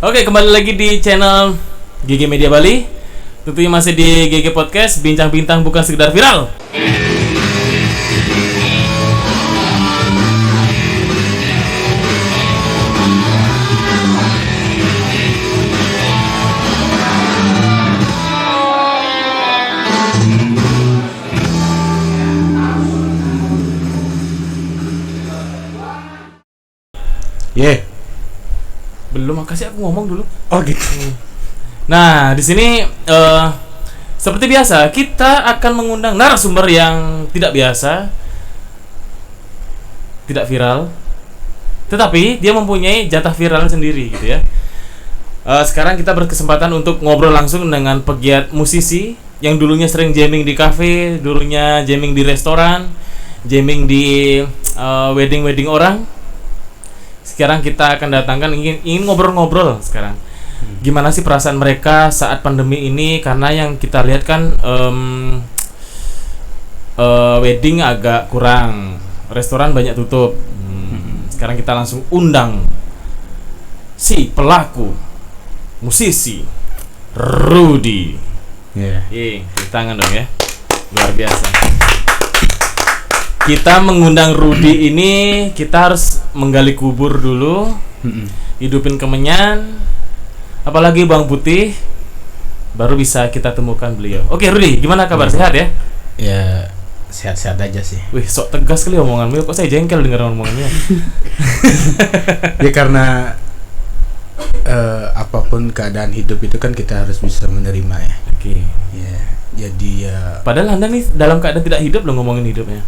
Oke, kembali lagi di channel GG Media Bali. Tentunya masih di GG Podcast, bincang-bintang bukan sekedar viral. Belum, makasih aku ngomong dulu. Oh gitu. Nah, di sini seperti biasa kita akan mengundang narasumber yang tidak biasa, tidak viral, tetapi dia mempunyai jatah viral sendiri gitu ya. Sekarang kita berkesempatan untuk ngobrol langsung dengan pegiat musisi yang dulunya sering jamming di kafe, dulunya jamming di restoran, jamming di wedding orang. Sekarang kita akan datangkan ingin ngobrol-ngobrol sekarang. Gimana sih perasaan mereka saat pandemi ini? Karena yang kita lihat kan wedding agak kurang, restoran banyak tutup. Sekarang kita langsung undang si pelaku musisi Rudy. Tepuk tangan dong ya, luar biasa. Kita mengundang Rudy ini, kita harus menggali kubur dulu, hidupin kemenyan, apalagi bawang putih, baru bisa kita temukan beliau. Oke Rudy, gimana kabar? Sehat ya? Ya sehat-sehat aja sih. Wih, sok tegas kali omonganmu, kok saya jengkel dengar omongannya. Ya karena apapun keadaan hidup itu kan kita harus bisa menerima ya. Oke. Ya, jadi ya. Padahal Anda nih dalam keadaan tidak hidup loh ngomongin hidupnya.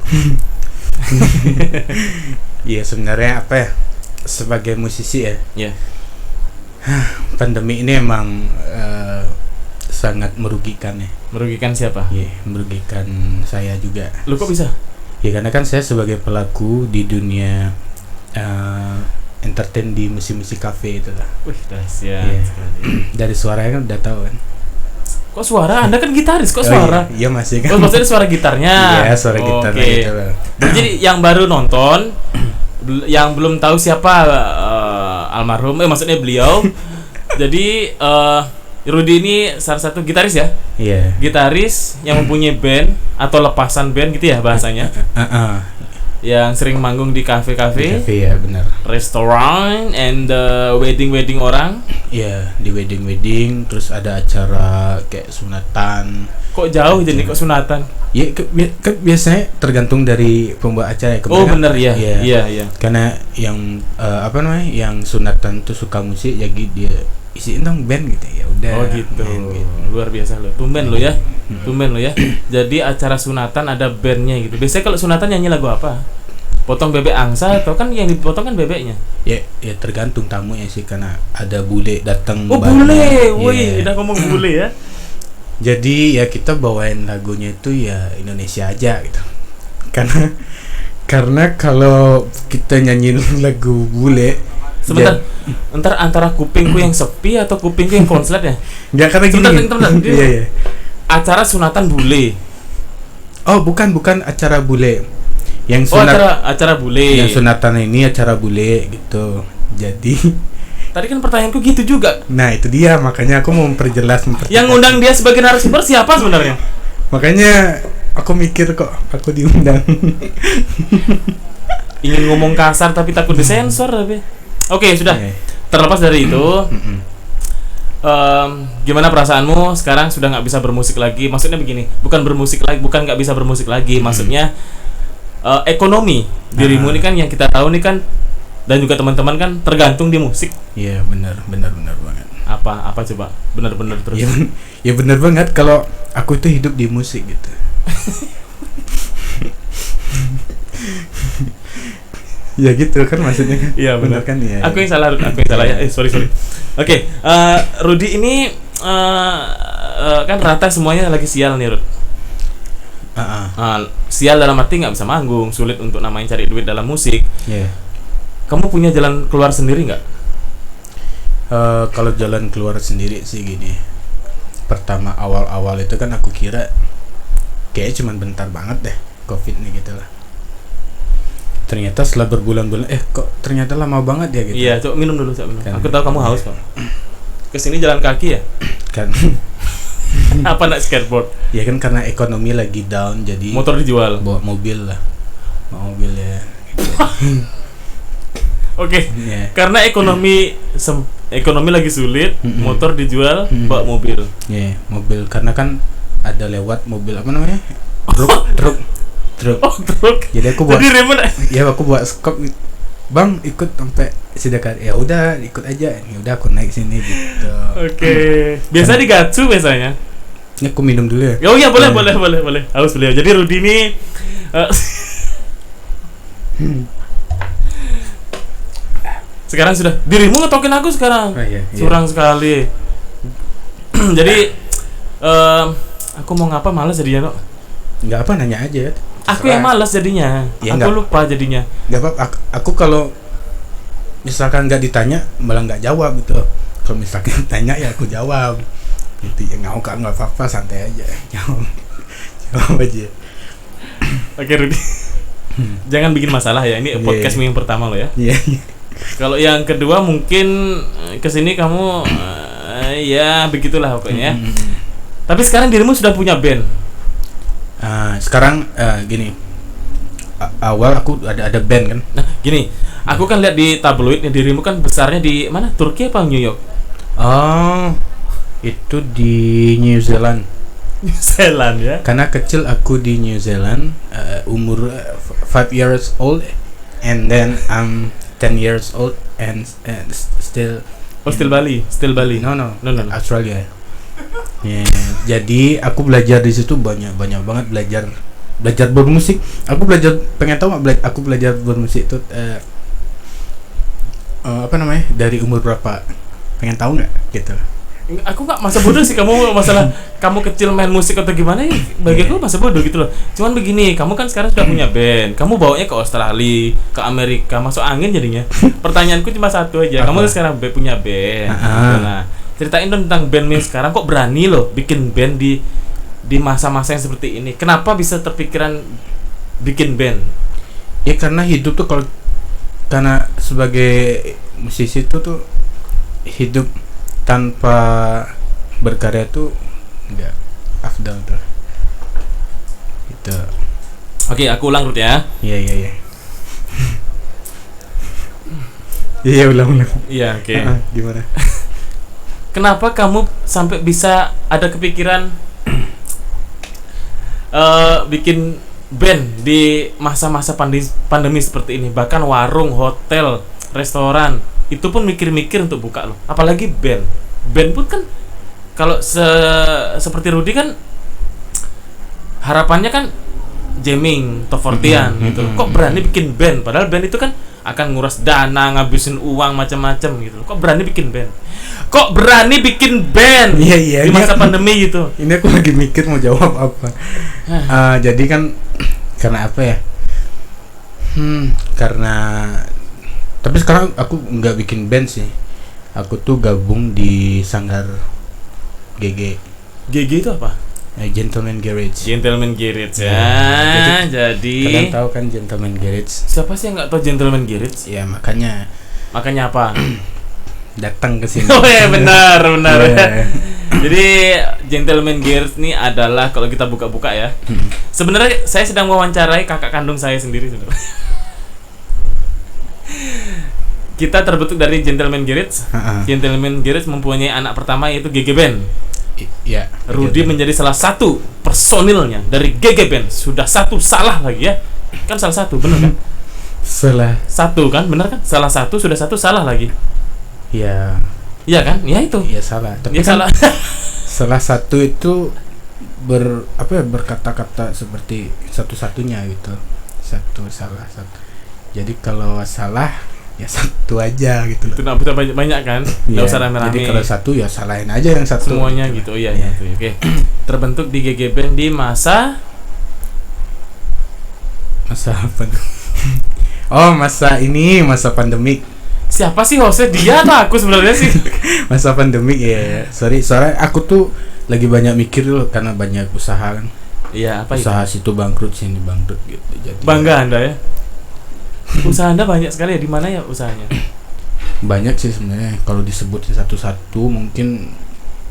Ya sebenarnya apa ya? Sebagai musisi ya. Ya. Pandemi ini emang sangat merugikan ya. Merugikan siapa? Ya, merugikan saya juga. Lu kok bisa? Ya karena kan saya sebagai pelaku di dunia entertain di musik-musik kafe itu lah. Wih, dahsyat sekali. Dari suaranya kan udah tahu kan. Kok suara? Anda kan gitaris, kok suara? Iya masih kan. Oh, maksudnya suara gitarnya. Iya, suara gitarnya oke. gitu loh. Jadi yang baru nonton, yang belum tahu siapa almarhum, maksudnya beliau. Jadi Rudy ini salah satu gitaris ya? Iya. Gitaris yang mempunyai band atau lepasan band gitu ya bahasanya. Yang sering manggung di kafe-kafe. Kafe ya, benar. Restoran and wedding orang. Iya, di wedding terus ada acara kayak sunatan. Kok jauh jadi kok sunatan? Ya biasanya tergantung dari pembawa acara ya. Oh bener ya. Iya. Karena yang yang sunatan tuh suka musik, jadi dia isiin dong band gitu ya udah. Oh gitu. Luar biasa loh. Tumben lo ya. Jadi acara sunatan ada bandnya gitu. Biasanya kalau sunatan nyanyi lagu apa? Potong bebek angsa atau kan yang dipotong kan bebeknya? Ya tergantung tamunya sih, karena ada bule datang. Oh bule, wih, udah ngomong bule ya. Jadi ya kita bawain lagunya itu ya Indonesia aja gitu. Karena kalau kita nyanyiin lagu bule, sebentar, entar antara kupingku yang sepi atau kupingku yang konslet ya? Enggak, karena gini. Sebentar. Iya. Acara sunatan bule. Oh, bukan acara bule. Yang acara bule. Yang sunatan ini acara bule gitu. Jadi tadi kan pertanyaanku gitu juga. Nah, itu dia, makanya aku mau memperjelas. Yang ngundang dia sebagai narasumber siapa sebenarnya? Makanya aku mikir kok aku diundang. Ingin ngomong kasar tapi takut disensor tapi. Oke, sudah. Terlepas dari itu, gimana perasaanmu sekarang sudah nggak bisa bermusik lagi? Maksudnya begini, bukan nggak bisa bermusik lagi. Maksudnya ekonomi dirimu ini kan yang kita tahu nih kan, dan juga teman-teman kan tergantung di musik. Iya, benar banget. Apa coba? Benar terus. Ya benar banget kalau aku itu hidup di musik gitu. Ya gitu kan maksudnya. Iya benar kan ya. Aku yang salah ya. Sorry. Oke, Rudy ini kan rata semuanya lagi sial nih, Rud. Sial dalam arti nggak bisa manggung, sulit untuk namanya cari duit dalam musik. Yeah. Kamu punya jalan keluar sendiri nggak? Kalau jalan keluar sendiri sih gini. Pertama awal itu kan aku kira kayaknya cuma bentar banget deh COVID nih gitu lah. ternyata setelah berbulan-bulan kok ternyata lama banget ya gitu. Iya, coba minum dulu, coba minum. Kan. Aku tahu kamu haus kok. Kesini jalan kaki ya? Kan Apa naik skateboard? ya kan karena ekonomi lagi down jadi Motor dijual. bawa mobil lah. Bawa mobil ya. Oke. Iya. Karena ekonomi lagi sulit, motor dijual, bawa mobil. Iya, mobil karena kan ada lewat mobil apa namanya? Truk. Oh, truk. Jadi aku buat Jadi remote. ya aku buat skop, Bang ikut sampai sedekat, ya udah ikut aja, ya udah aku naik sini gitu. Oke. Biasa digacu biasanya. Ini aku minum dulu ya. Oh iya, boleh. Harus beliau. Jadi Rudi ini sekarang sudah dirimu ngetokin aku sekarang. Oh, iya. Curang sekali. Jadi aku mau ngapa malas jadinya, no? Enggak apa, nanya aja. Aku yang malas jadinya. Ya, aku lupa jadinya. Enggak apa, aku kalau misalkan nggak ditanya malah nggak jawab gitu. Kalau misalkan tanya ya aku jawab. Gitu ya, nggak apa-apa, santai aja. Jawab aja. Oke, Rudi. Jangan bikin masalah ya. Ini podcast yang pertama lo ya. Iya. Kalau yang kedua mungkin kesini kamu ya begitulah pokoknya. Tapi sekarang dirimu sudah punya band. Sekarang gini. Awal aku ada band kan. Nah, gini. Aku kan lihat di tabloid dirimu kan besarnya di mana? Turki apa New York? Oh, itu di New Zealand. New Zealand ya. Karena kecil aku di New Zealand, umur 5 years old, and then I'm 10 years old and still. Oh, still Bali. No. Australia. Yeah, jadi aku belajar di situ banyak banget belajar bermusik. Aku pengen tahu nggak aku belajar bermusik itu apa namanya, dari umur berapa? Pengen tahu nggak gitu? Aku nggak masa bodoh sih kamu masalah kamu kecil main musik atau gimana ya, bagi aku masa bodoh gitu loh. Cuman begini, kamu kan sekarang sudah punya band, kamu bawanya ke Australia, ke Amerika, masuk angin jadinya. Pertanyaanku cuma satu aja, kamu sekarang punya band. Nah, ceritain dong tentang bandmu sekarang, kok berani loh bikin band di masa-masa yang seperti ini. Kenapa bisa terpikiran bikin band? Ya karena hidup tuh karena sebagai musisi tuh hidup tanpa berkarya tuh enggak afdal tuh. Itu. Oke, aku ulang Rut ya. Iya. Iya, ulang. Iya, oke. Gimana? Kenapa kamu sampai bisa ada kepikiran bikin band di masa-masa pandemi seperti ini? Bahkan warung, hotel, restoran itu pun mikir-mikir untuk buka loh. Apalagi band pun kan kalau seperti Rudi kan harapannya kan jamming, top 40-an gitu. Kok berani bikin band? Padahal band itu kan akan nguras dana, ngabisin uang macam-macam gitu. Kok berani bikin band? Iya, di masa pandemi gitu. Ini aku lagi mikir mau jawab apa. Jadi kan karena apa ya? Karena tapi sekarang aku nggak bikin band sih. Aku tuh gabung di sanggar GG. GG itu apa? Gentleman Garage. Gentleman Garage ya. Jadi kalian tahu kan Gentleman Garage? Siapa sih yang nggak tahu Gentleman Garage? Ya makanya apa? datang ke sini. Oh ya, benar. Yeah. Jadi Gentleman Garage ini adalah kalau kita buka-buka ya. Sebenarnya saya sedang mewawancarai kakak kandung saya sendiri sebenarnya. Kita terbentuk dari Gentleman Garage. Gentleman Garage mempunyai anak pertama yaitu GG Band. Iya. Rudi menjadi salah satu personilnya dari GG Band. Sudah satu salah lagi ya. Kan salah satu, benar kan? Salah satu kan, benar kan? Salah satu, sudah satu salah lagi. Ya. Iya kan? Ya itu. Iya salah. Tapi ya, kan salah. Salah satu itu berkata-kata seperti satu-satunya gitu. Satu salah satu. Jadi kalau salah ya satu aja gitu loh. Itu nggak bisa banyak kan? Nggak usah rame-rame. Jadi kalau satu ya salahin aja yang satu. Semuanya gitu. Iya. Gitu. Oke. Terbentuk di GG Band di masa apa tuh? masa pandemik. Siapa sih hostnya, dia atau aku sebenarnya sih? Masa pandemik ya. Sorry, soalnya aku tuh lagi banyak mikir loh karena banyak usaha kan. Iya, apa usaha itu? Situ bangkrut, sini bangkrut gitu. Jadi bangga Anda ya? Usaha Anda banyak sekali ya. Di mana ya usahanya? Banyak sih sebenarnya. Kalau disebutin satu-satu mungkin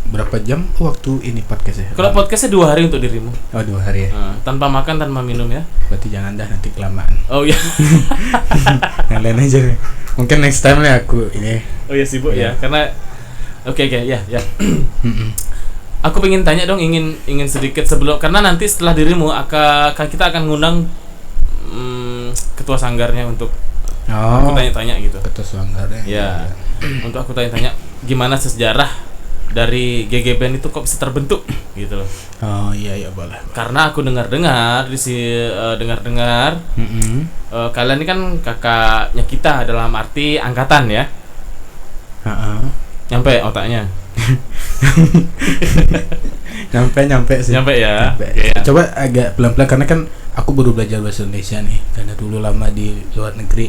berapa jam waktu ini podcast ya? Kalau podcastnya 2 hari untuk dirimu. Oh 2 hari ya. Tanpa makan, tanpa minum ya. Berarti jangan dah, nanti kelamaan. Oh iya. Yang lain aja nih. Mungkin next time lah aku ini. Oh iya sibuk Iya. ya. Karena oke ya. Aku pengen tanya dong, ingin sedikit sebelum, karena nanti setelah dirimu kita akan ngundang ketua sanggarnya untuk aku tanya-tanya gitu. Ketua sanggarnya. Ya. Untuk aku tanya-tanya gimana sejarah dari GG Band itu kok bisa terbentuk gitu loh. Oh iya boleh. Karena aku dengar-dengar kalian ini kan kakaknya kita dalam arti angkatan ya. Nyampe otaknya. nyampe sih. Nyampe ya. Okay, ya. Coba agak pelan-pelan karena kan aku baru belajar bahasa Indonesia nih karena dulu lama di luar negeri.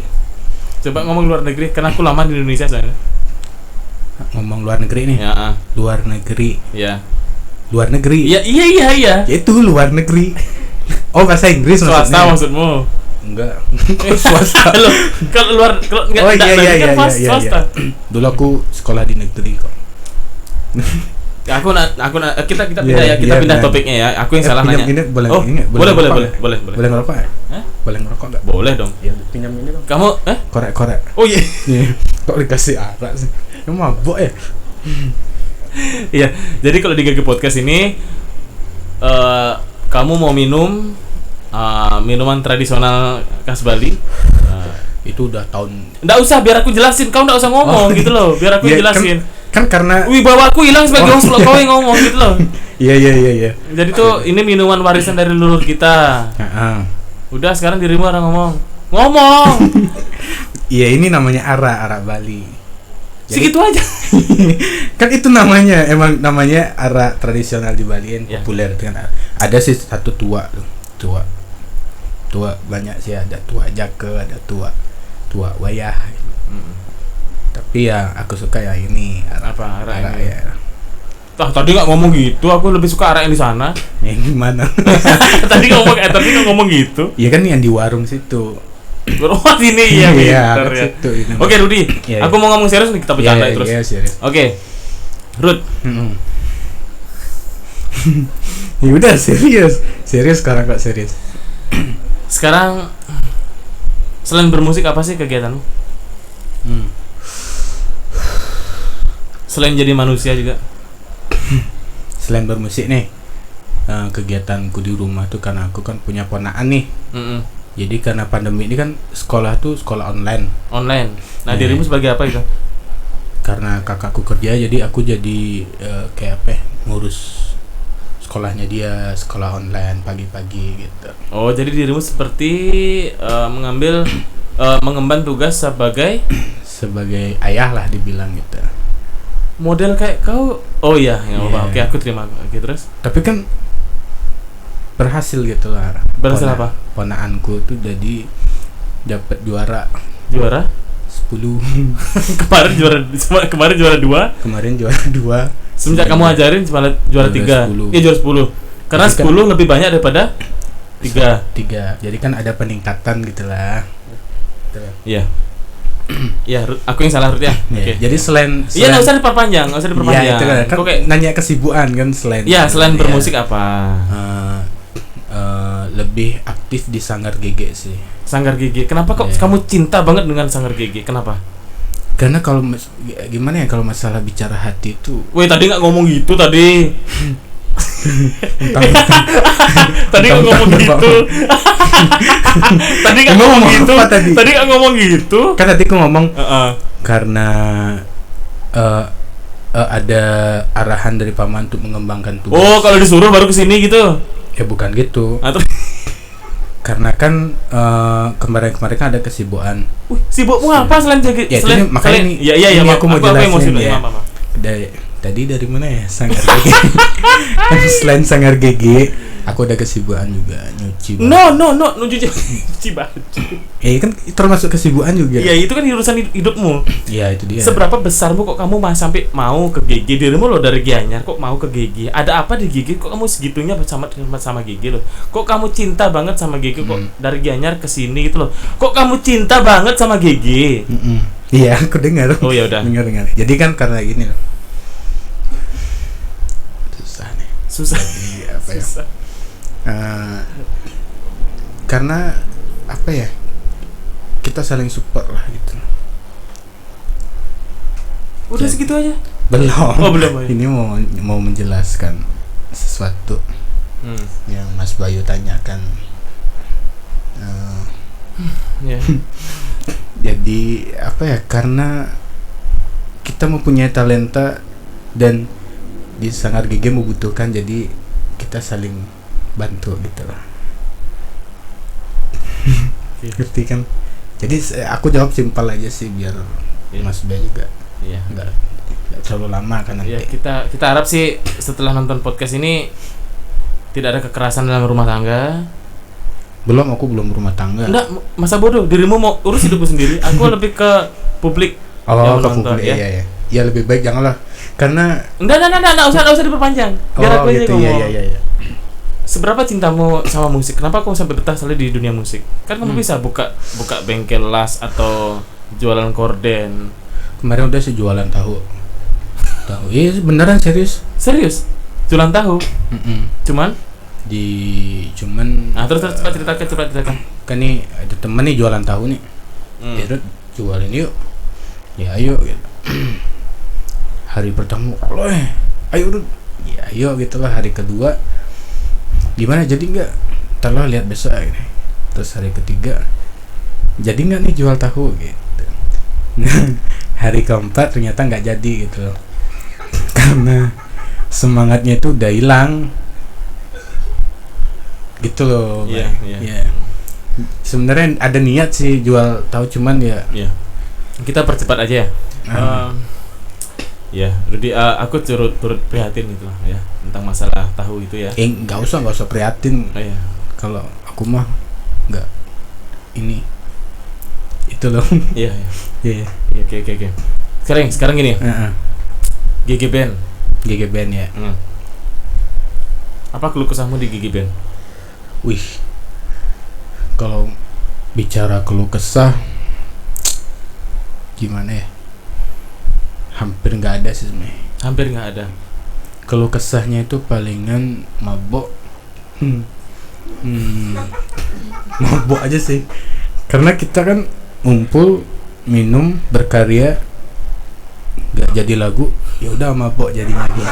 Coba ngomong luar negeri karena aku lama di Indonesia soalnya. Ngomong luar negeri nih. Ya. Luar negeri. Ya. Luar negeri. Iya. Itu luar negeri. Oh bahasa Inggris swasta maksudmu? Enggak. Swasta. Loh, kalau enggak. Oh iya. Swasta. Dulu aku sekolah di negeri kok. Kita pindah ya, kita pindah topiknya ya. Aku yang salah nanya. Boleh, boleh. Boleh ngerokok ya? Hah? Boleh ngerokok enggak? Boleh dong. Ya, pinjam ini dong. Kamu Korek. Oh iya. Kok dikasih arak sih? Kamu mabok ya? Iya. Jadi kalau di GG Podcast ini kamu mau minum minuman tradisional khas Bali. Itu udah tahun. Nggak usah, biar aku jelasin. Kau nggak usah ngomong gitu loh. Biar aku jelasin. Kan karena wibawaku hilang sebagai host, kau yang ngomong gitu loh. Iya. Jadi tuh ini minuman warisan dari leluhur kita. Udah sekarang dirimu orang ngomong. Iya, ini namanya arak Bali. Segitu aja. Kan itu namanya, emang namanya arak tradisional di Bali yang populer kan. Ada sih satu tua banyak sih, ada tua jake, ada tua wayah. Tapi ya aku suka ya ini arak ini. Ya. Tadi nggak ngomong gitu, aku lebih suka arak yang di sana. Yang gimana? tadi nggak ngomong gitu. Iya kan yang di warung situ. Wah ini iya. Situ, ini. Oke Rudi, aku mau ngomong serius nih, kita bercanda terus. Iya, serius. Oke, Rud. Ya udah serius sekarang kok serius. Sekarang selain bermusik apa sih kegiatanmu? Selain jadi manusia juga. Selain bermusik nih, kegiatanku di rumah tuh karena aku kan punya ponakan nih. Jadi karena pandemi ini kan sekolah tuh sekolah online. Nah dirimu sebagai apa itu? Karena kakakku kerja, jadi aku jadi kayak apa? Ngurus sekolahnya dia, sekolah online pagi-pagi gitu. Oh jadi dirimu seperti mengemban tugas sebagai ayah lah dibilang gitu. Model kayak kau. Oh iya, Oke, aku terima. Oke, terus? Tapi kan berhasil gitu lah. Berhasil apa? Ponaanku tuh jadi dapat juara 10. Kemarin juara 2. Kemarin juara 2. Semenjak kamu ajarin juara 3. Iya, juara 10. Karena 10 lebih banyak daripada 3. Jadi kan ada peningkatan gitu lah. Iya. Ya, aku yang salah Rut ya. Oke. Jadi selain iya nggak usah diperpanjang. Iya, itu kan. Kok kayak nanya kesibukan kan selain. Iya, selain bermusik apa? Lebih aktif di Sanggar GG sih. Sanggar GG. Kenapa kok kamu cinta banget dengan Sanggar GG? Kenapa? Karena kalau gimana ya, kalau masalah bicara hati itu. Weh, tadi nggak ngomong gitu tadi. Tadi nggak ngomong gitu. Tadi nggak ngomong gitu. Tadi nggak ngomong gitu. Kan tadi aku ngomong karena ada arahan dari paman untuk mengembangkan tugas. Oh, kalau disuruh baru kesini gitu? Ya bukan gitu. Karena kan kemarin kan ada kesibukan. Sibukmu apa selain jadi? Ya, selain makanya ini. Iya, aku mau jelasin ya. Tadi dari mana ya? Sanggar GG. Selain Sanggar GG, Aku ada kesibukan juga nyuci baju. No, nyuci baju. Kan termasuk kesibukan juga. Iya, itu kan urusan hidupmu. Iya, itu dia. Seberapa besarmu kok kamu sampai mau ke GG? Dirimu lo dari Gianyar kok mau ke GG? Ada apa di GG? Kok kamu segitunya sama GG lo? Kok kamu cinta banget sama GG? Kok dari Gianyar ke sini gitu loh? Kok kamu cinta banget sama GG? Iya, aku dengar. Oh ya udah. Dengar. Jadi kan karena gini loh. Susah nih. Susah. Jadi apa ya? Susah. Karena apa ya, kita saling support lah gitu. Udah segitu aja? Belum. Oh, belum. Ini mau menjelaskan sesuatu yang Mas Bayu tanyakan. Yeah. Jadi apa ya, karena kita mempunyai talenta dan di Sanggar GG membutuhkan, jadi kita saling bantu gitu lah. Ngerti kan? Jadi aku jawab simpel aja sih biar Mas B juga nggak terlalu lama kan nanti. Kita harap sih setelah nonton podcast ini tidak ada kekerasan dalam rumah tangga. Aku belum berumah tangga. Enggak, masa bodoh, dirimu mau urus hidupmu sendiri. Aku lebih ke publik. Ke publik ya. Ya lebih baik janganlah. Karena enggak usah diperpanjang. Biar aku aja gitu, ngomong. Iya. Seberapa cintamu sama musik? Kenapa kamu sampai betah sekali di dunia musik? Kan kamu bisa buka bengkel las atau jualan korden. Kemarin udah sih jualan tahu. Iya beneran serius. Jualan tahu. Cuman nah terus coba ceritakan. Kan nih ada temen nih jualan tahu nih. Ya jualin yuk. Ya ayo gitu. Hari pertama ayo ya ayo gitulah. Hari kedua gimana, jadi nggak? Ntar lihat besok gitu. Terus hari ketiga jadi nggak nih jual tahu gitu. Hari keempat ternyata nggak jadi gitu loh. Karena semangatnya itu udah hilang gitu loh. Iya. Sebenarnya ada niat sih jual tahu, cuman ya kita percepat aja ya. Jadi aku turut prihatin gitu lah ya tentang masalah tahu itu ya. Nggak usah prihatin. Kalau aku mah nggak ini itu loh. Iya. Oke. Sekarang gini. GG Band ya. Apa keluh kesahmu di GG Band? Wih, kalau bicara keluh kesah gimana ya? Hampir nggak ada sih sebenarnya. Hampir nggak ada. Keluh kesahnya itu palingan mabok. Mabok aja sih. Karena kita kan ngumpul, minum, berkarya, nggak jadi lagu, ya udah mabok jadinya gitu.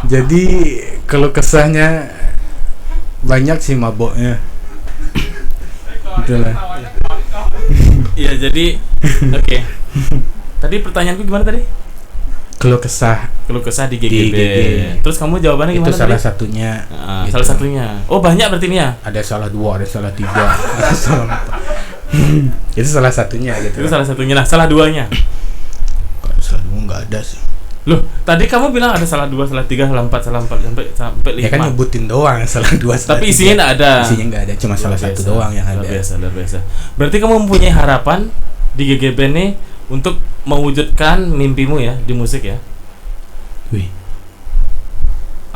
Jadi keluh kesahnya banyak sih maboknya. Itulah. Iya, jadi oke. Tadi pertanyaanku gimana tadi? Keluh kesah di GGB. Terus kamu jawabannya gimana? Itu salah satunya. Gitu. Salah satunya. Oh, banyak berarti ini ya? Ada salah 2, ada salah 3, ada salah 4. Itu salah satunya gitu. Itu salah satunya. Nah, salah 2-nya. Kalau salah 2 enggak ada sih. Loh, tadi kamu bilang ada salah 2, salah 3, salah 4 sampai 5. Ya kan nyebutin doang salah 2, salah tapi 3. isinya enggak ada. Isinya enggak ada, cuma salah satu doang yang ada. Luar biasa. Berarti kamu mempunyai harapan di GGB nih untuk mewujudkan mimpimu ya di musik ya. Wih.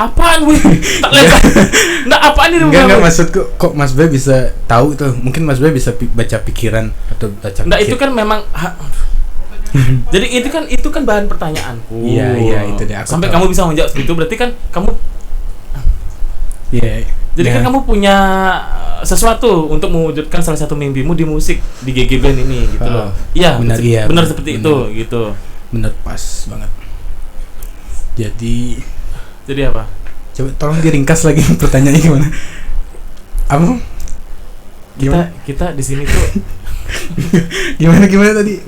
Apaan wih? Tak lihat. Nah, apaan ini? Enggak maksudku kok Mas Bay bisa tahu tuh. Mungkin Mas Bay bisa baca pikiran atau baca Nah, itu kan memang jadi itu kan bahan pertanyaanku. Iya, itu deh. Sampai kamu bisa menjawab seperti itu berarti kan kamu Jadi kan kamu punya sesuatu untuk mewujudkan salah satu mimpimu di musik di GG Band ini gitu loh. Iya, benar seperti itu gitu. Benar pas banget. Jadi apa? Coba tolong diringkas lagi pertanyaannya gimana? Apa? Kita di sini tuh gimana tadi?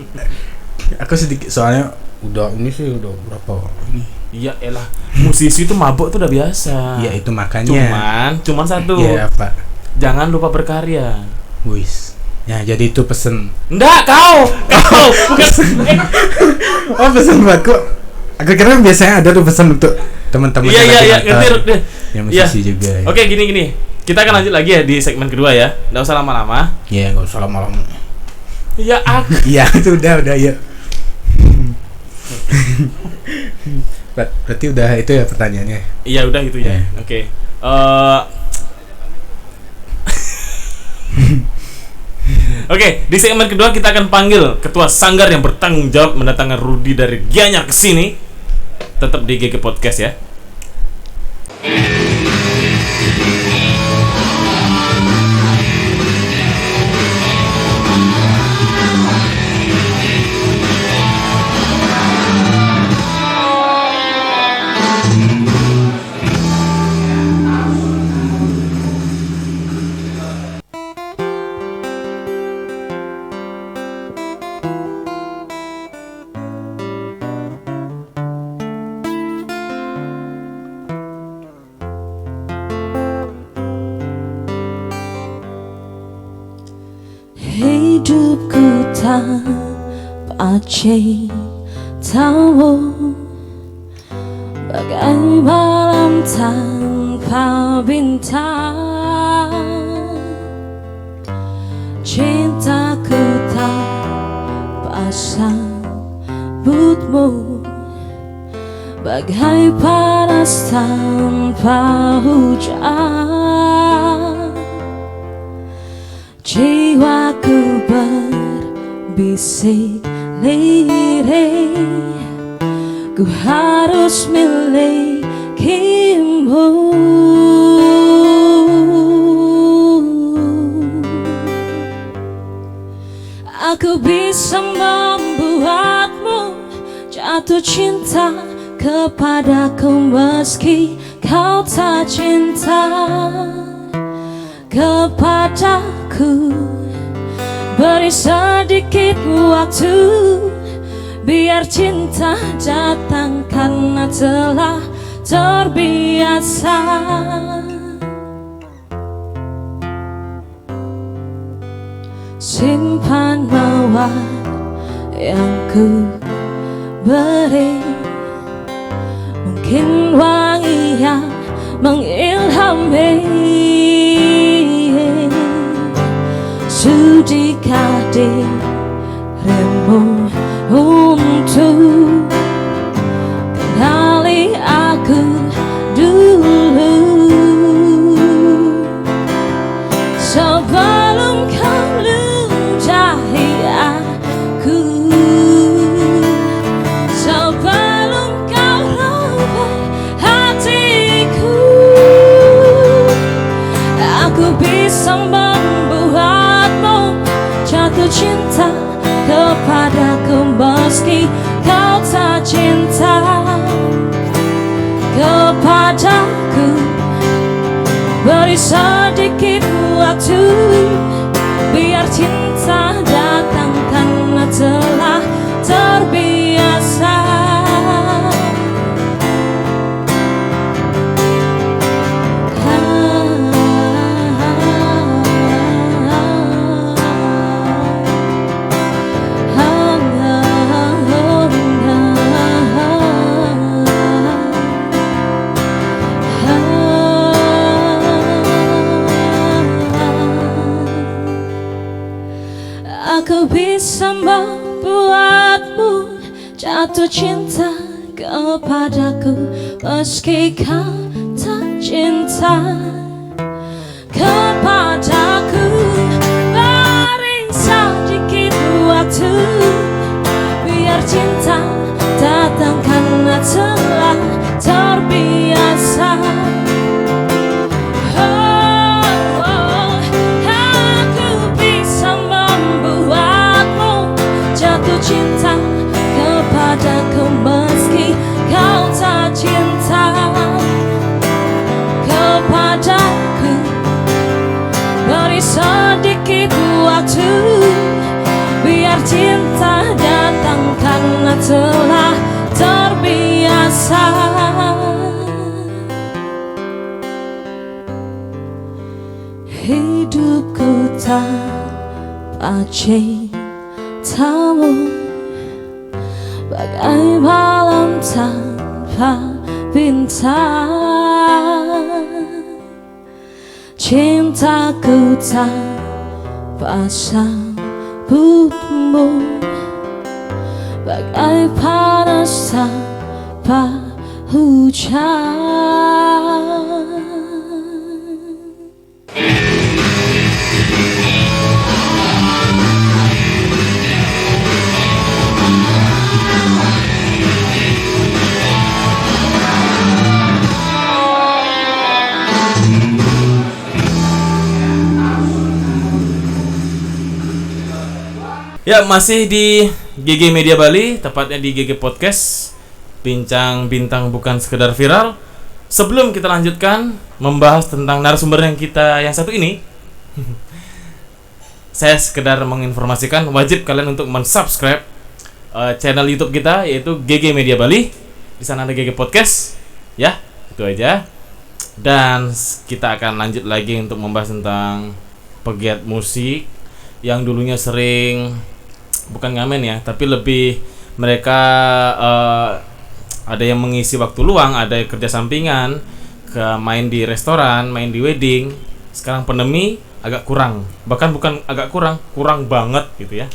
Aku sedikit soalnya udah berapa ini? Iya elah, musisi itu mabuk tuh udah biasa. Iya itu makanya. Cuman satu. Iya apa? Jangan lupa berkarya. Wis. Ya jadi itu pesen. Enggak, kau bukan. Oh pesan buatku. Aku kira biasanya ada tuh pesan untuk teman-teman Iya, ngerti. yang musisi juga. Ya. Oke, gini. Kita akan lanjut lagi ya di segmen kedua ya. Nggak usah lama-lama. Iya, nggak usah lama-lama. Iya, Iya, itu udah ya. Berarti udah itu ya pertanyaannya. Iya, udah itu ya. Oke. Oke, di segmen kedua kita akan panggil ketua sanggar yang bertanggung jawab mendatangkan Rudy dari Gianyar ke sini. Tetap di GG Podcast ya. Hidupku tanpa cintamu bagai malam tanpa bintang. Cintaku tanpa sambutmu bagai panas tanpa hujan. Jiwaku berbisik lirih, ku harus milikimu. Aku bisa membuatmu jatuh cinta kepadaku meski kau tak cinta kepadaku. Beri sedikit waktu biar cinta datang karena telah terbiasa. Simpan mawar yang ku beri, mungkin wangi yang mengilhami. Sudikah dirimu untuk kenali aku dulu, sebelum kau ludahi aku, sebelum kau robek hatiku. Aku bisa membuatmu jatuh cinta kepadaku meski kau tak cinta kepadaku. Beri sedikit waktu biar cinta datang karena telah terbiasa. Aku bisa membuatmu jatuh cinta kepadaku meski kau tak cinta kepadaku. Beri sedikit waktu biar cinta datang karena telah terbiasa. Cinta kepadaku meski kau tak cinta kepadaku. Beri sedikit waktu biar cinta datang karena telah terbiasa. Hidupku tanpa cintamu bagai malam tanpa bintang. Cintaku tanpa sabukmu, bagai panas tanpa hujan. Ya, masih di GG Media Bali, tepatnya di GG Podcast, bincang bintang bukan sekedar viral. Sebelum kita lanjutkan membahas tentang narasumber yang satu ini, saya sekedar menginformasikan wajib kalian untuk mensubscribe channel YouTube kita, yaitu GG Media Bali. Di sana ada GG Podcast, ya, itu aja. Dan kita akan lanjut lagi untuk membahas tentang pegiat musik yang dulunya sering, bukan ngamen ya, tapi lebih mereka ada yang mengisi waktu luang, ada yang kerja sampingan, main di restoran, main di wedding. Sekarang pandemi agak kurang, bahkan bukan agak kurang, kurang banget gitu ya.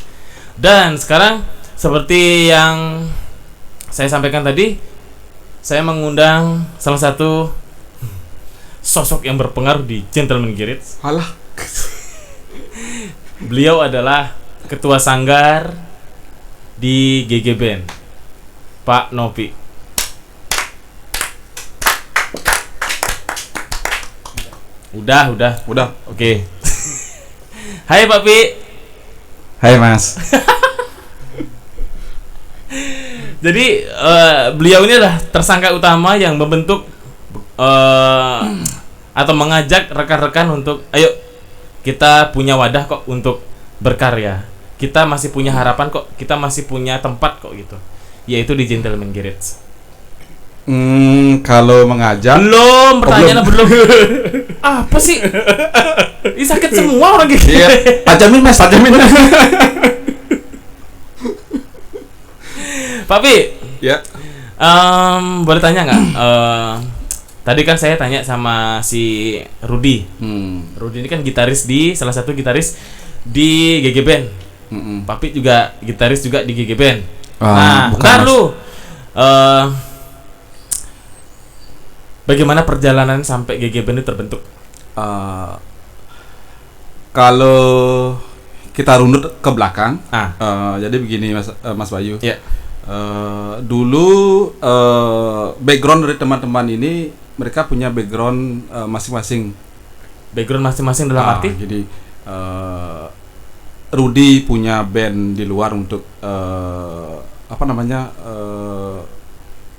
Dan sekarang seperti yang saya sampaikan tadi, saya mengundang salah satu sosok yang berpengaruh di Gentleman Garage. Alah. Beliau adalah Ketua Sanggar di GG Band, Pak Nopi. Udah. Oke. Hai Pak Pi. Hai Mas. Jadi beliau ini adalah tersangka utama yang membentuk atau mengajak rekan-rekan untuk ayo kita punya wadah kok untuk berkarya. Kita masih punya harapan kok, kita masih punya tempat kok gitu. Yaitu di Gentleman Garage. Kalau mengajak Belum, pertanyaannya belum. Apa sih? Ini sakit semua orang gitu. iya, pajamin Mas, pajamin. Papi, Ya. boleh tanya nggak? Tadi kan saya tanya sama si Rudy. Rudy ini kan salah satu gitaris di GG Band. Papi juga gitaris juga di GG Band. Nah, ntar lu bagaimana perjalanan sampai GG Band itu terbentuk? Kalau kita runut ke belakang, jadi begini Mas Bayu. Ya. Dulu background dari teman-teman ini, mereka punya background masing-masing. Background masing-masing dalam arti? Jadi Rudy punya band di luar untuk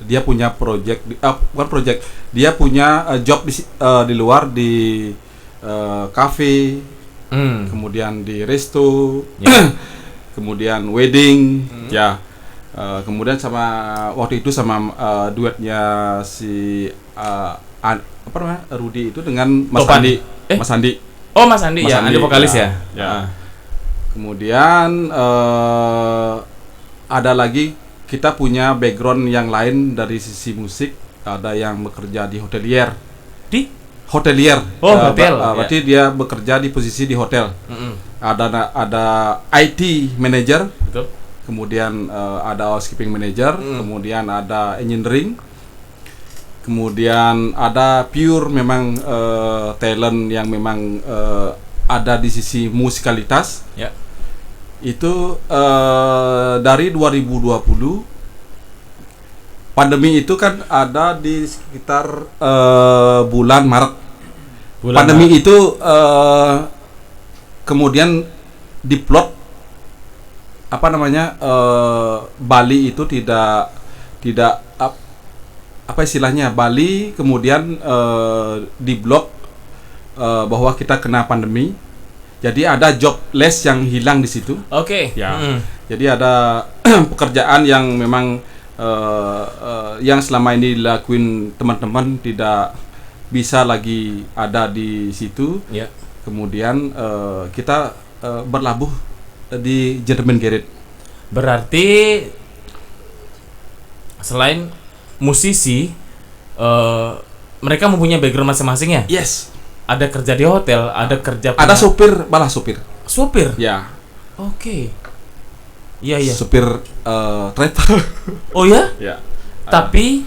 dia punya dia punya job di luar di cafe, kemudian di resto, kemudian wedding, kemudian sama waktu itu sama duetnya si Rudy itu dengan Mas Topan. Andi. Mas Andi. Oh, Mas Andi, ya, Andi vokalis ya. Kemudian ada lagi, kita punya background yang lain dari sisi musik. Ada yang bekerja di hotelier. Di? Hotelier. Oh, hotel. Berarti dia bekerja di posisi di hotel. Ada IT manager. Betul. Kemudian ada housekeeping manager. Kemudian ada engineering. Kemudian ada pure memang talent yang memang ada di sisi musikalitas. Ya. Itu dari 2020 pandemi itu kan ada di sekitar bulan Maret. Pandemi Maret itu kemudian diplot Bali itu tidak apa istilahnya, Bali kemudian diblok bahwa kita kena pandemi. Jadi ada jobless yang hilang di situ. Oke. Ya. Jadi ada pekerjaan yang memang yang selama ini dilakuin teman-teman tidak bisa lagi ada di situ. Ya. Kemudian kita berlabuh di Gentleman Garage. Berarti selain musisi, mereka mempunyai background masing-masing ya. Yes. Ada kerja di hotel, ada kerja Ada supir, malah supir. supir. Ya. Oke. Iya iya. Supir travel. Oh ya? Ya. Tapi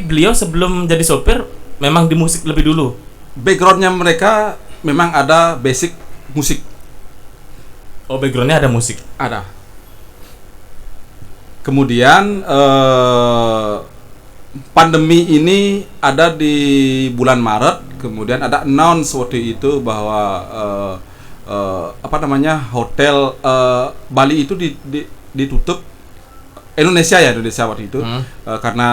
beliau sebelum jadi sopir memang di musik lebih dulu. Backgroundnya mereka memang ada basic musik. Oh, backgroundnya ada musik. Ada. Kemudian pandemi ini ada di bulan Maret. Kemudian ada announce waktu itu bahwa hotel Bali itu ditutup. Indonesia waktu itu karena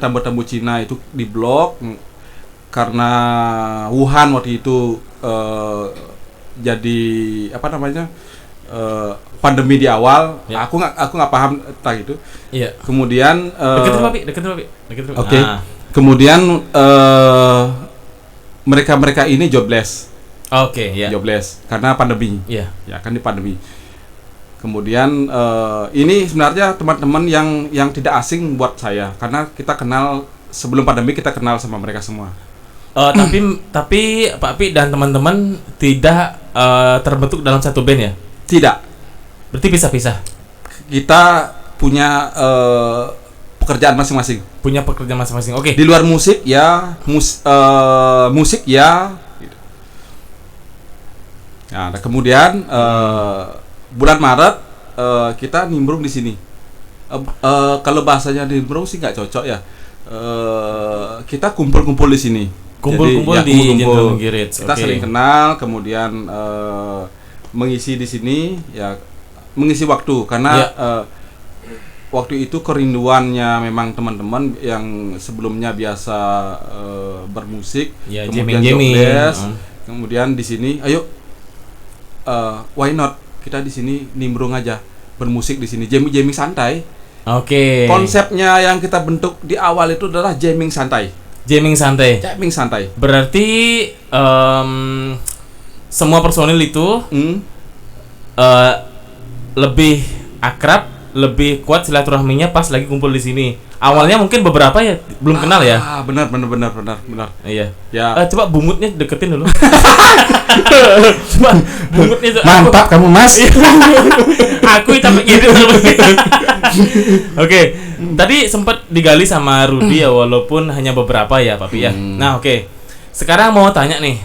tamu-tamu Cina itu diblok karena Wuhan waktu itu jadi pandemi di awal. Ya. Aku nggak paham tentang itu. Iya. Kemudian Deket dulu, Pi. Oke. Kemudian mereka ini jobless. Oke, ya. Jobless karena pandemi. Iya. Ya kan di pandemi. Kemudian ini sebenarnya teman-teman yang tidak asing buat saya karena kita kenal sebelum pandemi, kita kenal sama mereka semua. Tapi Pak Pi dan teman-teman tidak terbentuk dalam satu band ya? Tidak. Berarti pisah-pisah. Kita punya pekerjaan masing-masing. Punya pekerjaan masing-masing. Oke. Di luar musik ya, musik ya. Gitu. Nah, kemudian bulan Maret kita nimbrung di sini. Kalau bahasanya nimbrung sih nggak cocok ya. Kita kumpul-kumpul di sini. Kumpul-kumpul Jadi, di Gentleman Girits. Kita sering kenal, kemudian mengisi di sini, ya mengisi waktu karena waktu itu kerinduannya memang teman-teman yang sebelumnya biasa bermusik, Ya, kemudian jamming-jamming. jobless, kemudian di sini, ayo why not kita di sini nimbrung aja bermusik di sini, jamming santai. Oke. Konsepnya yang kita bentuk di awal itu adalah jamming santai. Jamming santai. Jamming santai. Berarti semua personil itu lebih akrab, lebih kuat silaturahminya pas lagi kumpul di sini. Awalnya mungkin beberapa ya belum kenal ya. Benar. Iya. Ya. Coba bungutnya deketin dulu. Coba bungutnya. Mantap kamu Mas. Aku capek gitu. Oke. Tadi sempat digali sama Rudy ya, walaupun hanya beberapa ya, Papi ya. Nah, oke. Sekarang mau tanya nih.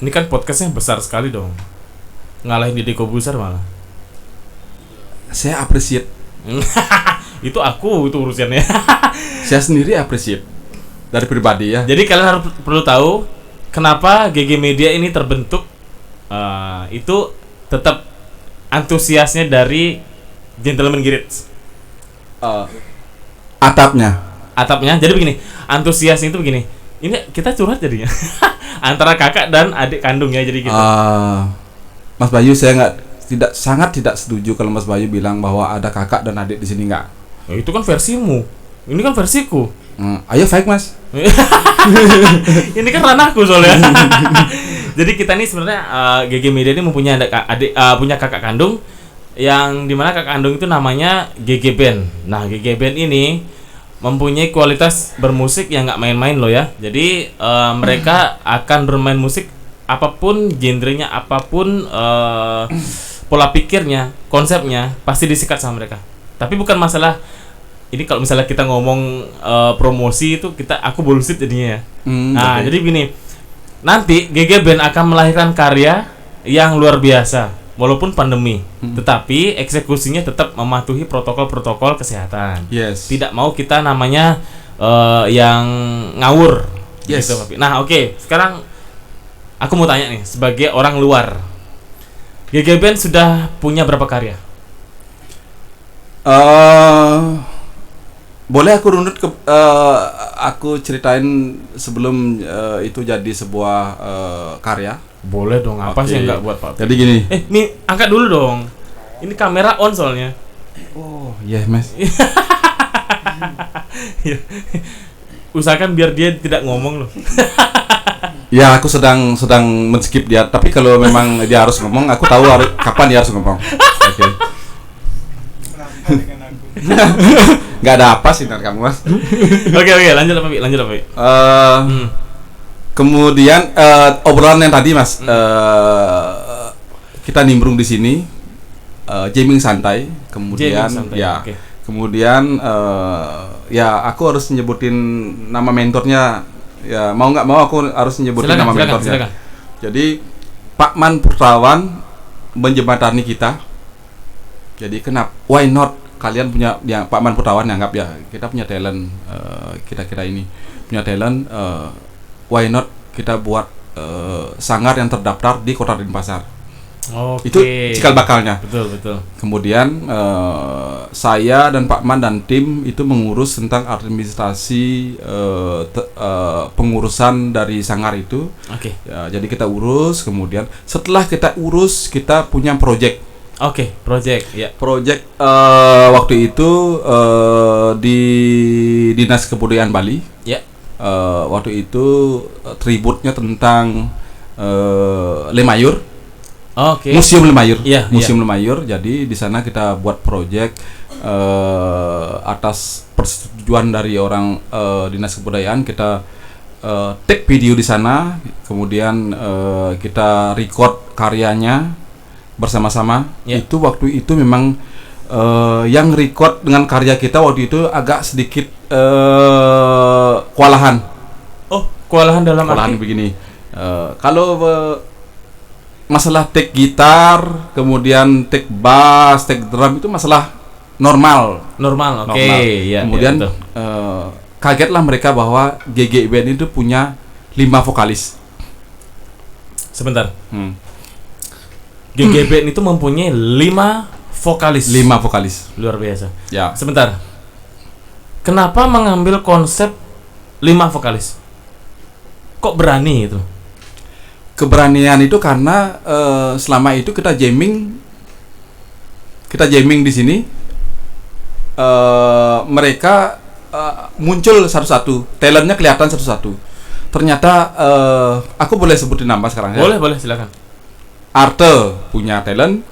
Ini kan podcastnya besar sekali dong. Ngalahin Deddy Kobuser malah. Saya appreciate. Itu urusannya. Saya sendiri appreciate dari pribadi ya. Jadi kalian harus perlu tahu kenapa GG Media ini terbentuk. Itu tetap antusiasnya dari Gentleman Girits. Atapnya. Jadi begini, antusiasnya itu begini. Ini kita curhat jadinya. Antara kakak dan adik kandung ya, jadi gitu. Mas Bayu, saya sangat tidak setuju kalau Mas Bayu bilang bahwa ada kakak dan adik di sini, enggak. Ya, itu kan versimu. Ini kan versiku. Ayo fake Mas. Ini kan ranahku soalnya. Jadi kita ini sebenarnya GG Media ini mempunyai punya kakak kandung yang dimana kakak kandung itu namanya GG Band. Nah, GG Band ini mempunyai kualitas bermusik yang nggak main-main loh ya. Jadi mereka akan bermain musik apapun genrenya, apapun pola pikirnya, konsepnya pasti disikat sama mereka. Tapi bukan masalah ini, kalau misalnya kita ngomong promosi itu aku bullshit jadinya ya. Nah, jadi gini. Nanti GG Band akan melahirkan karya yang luar biasa walaupun pandemi. Tetapi eksekusinya tetap mematuhi protokol-protokol kesehatan. Yes. Tidak mau kita namanya yang ngawur. Yes. Gitu, Papi. Nah, oke. Sekarang aku mau tanya nih, sebagai orang luar, GG Band sudah punya berapa karya? Boleh aku runut aku ceritain sebelum itu jadi sebuah karya? Boleh dong, apa sih yang nggak buat Pak? Jadi gini. Nih, angkat dulu dong. Ini kamera on soalnya. Oh, iya, Mas. Usahakan biar dia tidak ngomong loh. Ya, aku sedang men-skip dia. Tapi kalau memang dia harus ngomong, aku tahu kapan dia harus ngomong. Oke. nggak ada apa sih dari kamu mas. Oke, lanjut apa, Pi? Lanjut apa, Pi? Kemudian obrolan yang tadi mas, kita nimbrung di sini, jamming santai, kemudian Jamming santai, ya, oke. kemudian ya aku harus nyebutin nama mentornya, ya mau nggak mau aku harus nyebutin nama mentornya. Silakan. Jadi Pak Man Purtawan menjembatani kita. Jadi kenapa? Why not? Kalian punya, ya Pak Man Purtawan anggap ya kita punya talent, kita ini punya talent. Why not kita buat sanggar yang terdaftar di Kota Denpasar? Oke. Itu cikal bakalnya. Betul. Kemudian saya dan Pak Man dan tim itu mengurus tentang administrasi pengurusan dari sanggar itu. Oke. Ya, jadi kita urus, kemudian setelah kita urus kita punya project. Oke, project ya. Project waktu itu di Dinas Kebudayaan Bali. Ya. Waktu itu tributnya tentang Lemayur. Oke. Museum Lemayur. Iya, Museum Lemayur. Jadi di sana kita buat project atas persetujuan dari orang Dinas Kebudayaan, kita take video di sana, kemudian kita record karyanya bersama-sama. Ya. Itu waktu itu memang yang record dengan karya kita waktu itu agak sedikit kewalahan. Oh, kewalahan dalam Kewalahan arti begini. Kalau masalah take gitar, kemudian take bass, take drum itu masalah normal. normal. Oke, Normal. ya. Kemudian ya, betul. kagetlah mereka bahwa GG Band itu punya 5 vokalis. Sebentar. Hmm. GGBN itu mempunyai 5 vokalis. 5 vokalis. Luar biasa. Ya. Sebentar. Kenapa mengambil konsep 5 vokalis? Kok berani itu? Keberanian itu karena selama itu kita jamming di sini, mereka muncul satu-satu, talentnya kelihatan satu-satu. Ternyata aku boleh sebutin nama sekarang ya? Boleh, silakan. Arte punya talent,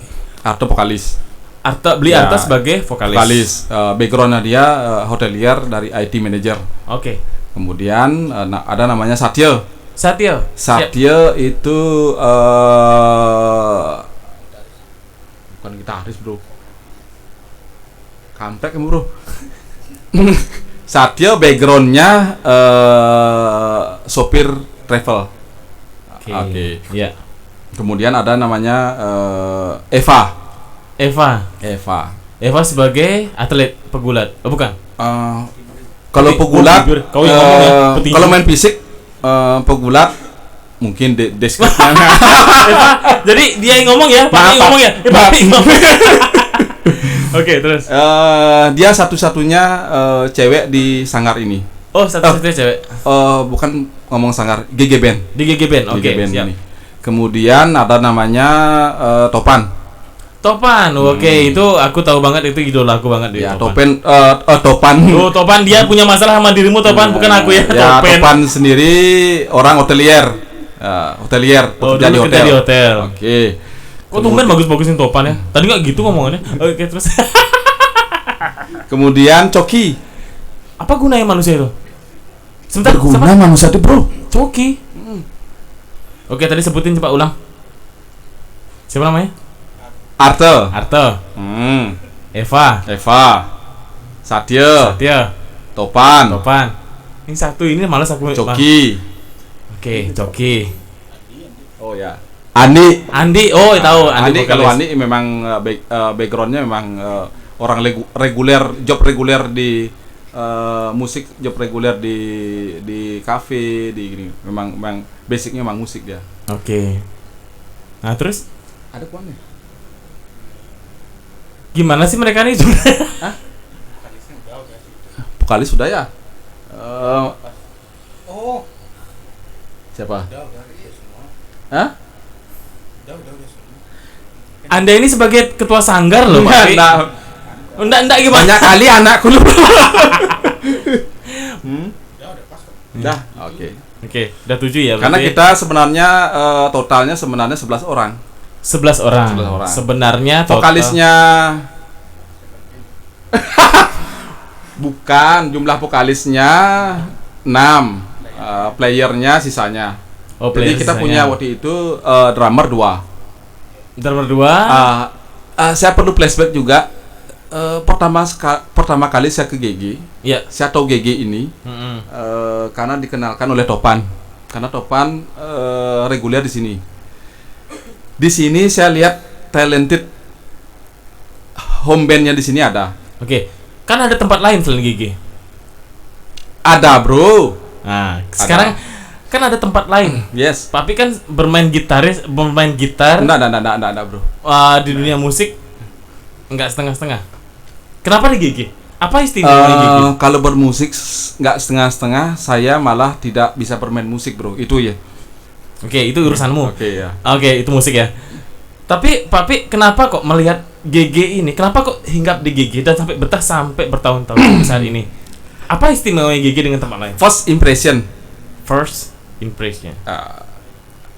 Arte vokalis. Arte Ya, sebagai vokalis. Backgroundnya dia hotelier dari IT manager. Oke. Kemudian ada namanya Satya. Satya. Satya itu bukan gitaris bro, kampret kamu bro. Satya backgroundnya sopir travel. Oke. Ya. Kemudian ada namanya Eva. Eva sebagai atlet pegulat. Oh, bukan. Kalau Tapi, pegulat, kau yang ngomong ya, petinju. kalau main fisik pegulat mungkin deskripsinya. Eva, jadi dia yang ngomong ya, Pak yang ngomong ya. Pak yang ngomong. Oke, terus. Dia satu-satunya cewek di sanggar ini. Oh, satu-satunya cewek. Bukan ngomong sanggar, GG Band. Di GGBN. Oke, GG Band siap. ini. Kemudian ada namanya Topan. Topan. Oke, itu aku tahu banget, itu idola aku banget dia. Ya, Topan. Topan. Oh, Topan, dia punya masalah sama dirimu, Topan, bukan aku ya. Ya, Topan sendiri orang hotelier. Hotelier, Oh, bekerja dulu kerja di hotel. Oke. Kok tumben bagus-bagusin Topan ya? Tadi nggak gitu ngomongannya. Oke, terus. Kemudian Coki. Apa gunanya manusia itu? Sebentar, Berguna manusia itu, Bro. Coki. Oke, tadi sebutin, coba ulang. Siapa namanya? Arte. Eva, Satya. Topan. Ini satu ini malas aku. Coki. Oke, Coki. Oh ya. Andi. Oh, tahu Andi vokalis. kalau Andi memang backgroundnya memang orang reguler, job reguler di musik, job reguler di kafe, di gini. Memang basicnya memang musik dia. Oke. Nah, terus Ada kuannya? gimana sih mereka nih? Vokalis sudah ya? Siapa? Hah? Anda ini sebagai ketua sanggar loh, Pak. Enggak gimana? Banyak kali anakku lu. Dah, oke. Oke, udah 7 ya. Karena berarti kita sebenarnya totalnya 11 orang. 11 orang. 11 orang. Sebenarnya total Vokalisnya Bukan, jumlah vokalisnya 6, playernya sisanya. Oh, Jadi kita punya waktu itu drummer 2. Drummer 2. Saya perlu flashback juga. Pertama kali saya ke GG, Iya. saya tahu GG ini karena dikenalkan oleh Topan. Karena Topan reguler di sini. Di sini saya lihat talented home bandnya di sini ada. Oke. Kan ada tempat lain selain GG. Ada, bro. Nah, sekarang kan ada tempat lain. Yes. Papi kan bermain gitar, Enggak, bro. di dunia musik enggak setengah-setengah. Kenapa di GG? Apa istimewanya GG? Kalau bermusik nggak setengah-setengah, saya malah tidak bisa bermain musik, bro. Itu ya. Oke, itu urusanmu. Oke, ya. Oke, itu musik ya. Tapi Papi kenapa kok melihat GG ini? Kenapa kok hinggap di GG dan sampai betah sampai bertahun-tahun sampai saat ini? Apa istimewanya GG dengan tempat lain? First impression. First impression.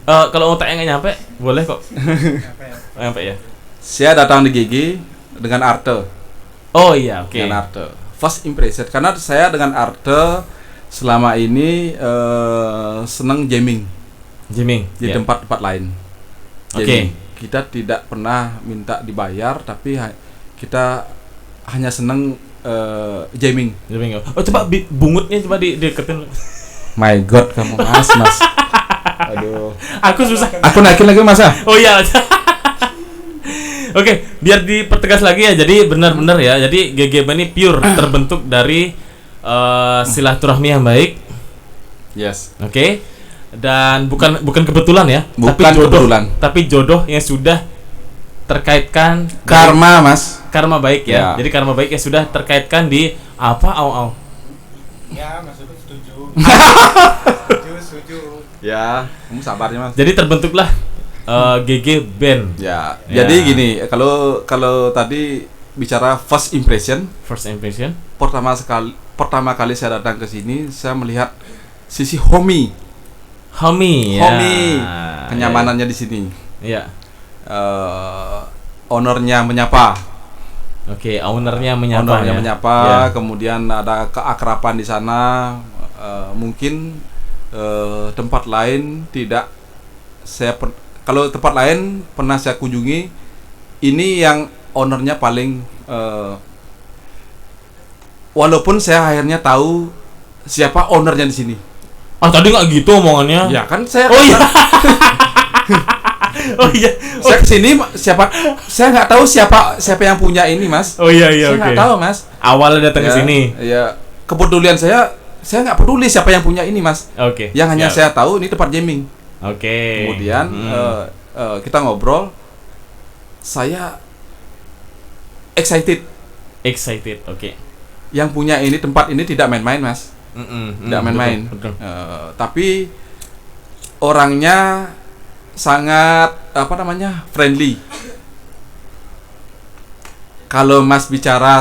Kalau otaknya nggak nyampe, boleh kok. Nyampe ya. Saya datang di GG dengan Arte. Oh iya, oke. Dengan Arte. First impression. Karena saya dengan Arte selama ini senang jamming di ya. tempat-tempat lain. Oke. Jadi kita tidak pernah minta dibayar, tapi kita hanya senang jamming. Jamming. Oh, coba bungutnya coba deketin. My God, kamu mas. Aduh. Aku susah. Aku naikin lagi mas. Oh iya. Oke, biar dipertegas lagi ya. Jadi benar-benar ya. Jadi GG Band ini pure terbentuk dari silaturahmi yang baik. Yes. Oke. Dan bukan kebetulan ya, Bukan tapi jodoh. kebetulan. Tapi jodoh yang sudah terkaitkan Karma, mas. karma baik ya. Ya. Jadi karma baik yang sudah terkaitkan di apa au. Ya, maksudku setuju. setuju. Ya, kamu sabarnya mas. Jadi terbentuklah GG Band. Ya. Ya. Jadi gini, kalau tadi bicara first impression, First impression. pertama kali saya datang ke sini, saya melihat sisi homey, Homey ya. kenyamanannya di sini. Iya. Ownernya menyapa, Oke, ownernya menyapa. Ya. kemudian ada keakraban di sana. Mungkin tempat lain tidak. Kalau tempat lain pernah saya kunjungi, ini yang ownernya paling. Walaupun saya akhirnya tahu siapa ownernya di sini. Tadi nggak gitu omongannya. Ya kan saya. Oh iya. Oh iya. Saya kesini saya nggak tahu siapa yang punya ini mas. Oh iya Saya oke. nggak tahu mas. Awalnya datang ke Ya, sini. Ya, kepedulian saya nggak peduli siapa yang punya ini mas. Oke. Yang hanya siap. saya tahu ini tempat jamming. Oke. Kemudian kita ngobrol. Saya excited. Oke. Yang punya ini tempat ini tidak main-main mas. Tidak main-main. Betul. Tapi orangnya sangat friendly. Kalau mas bicara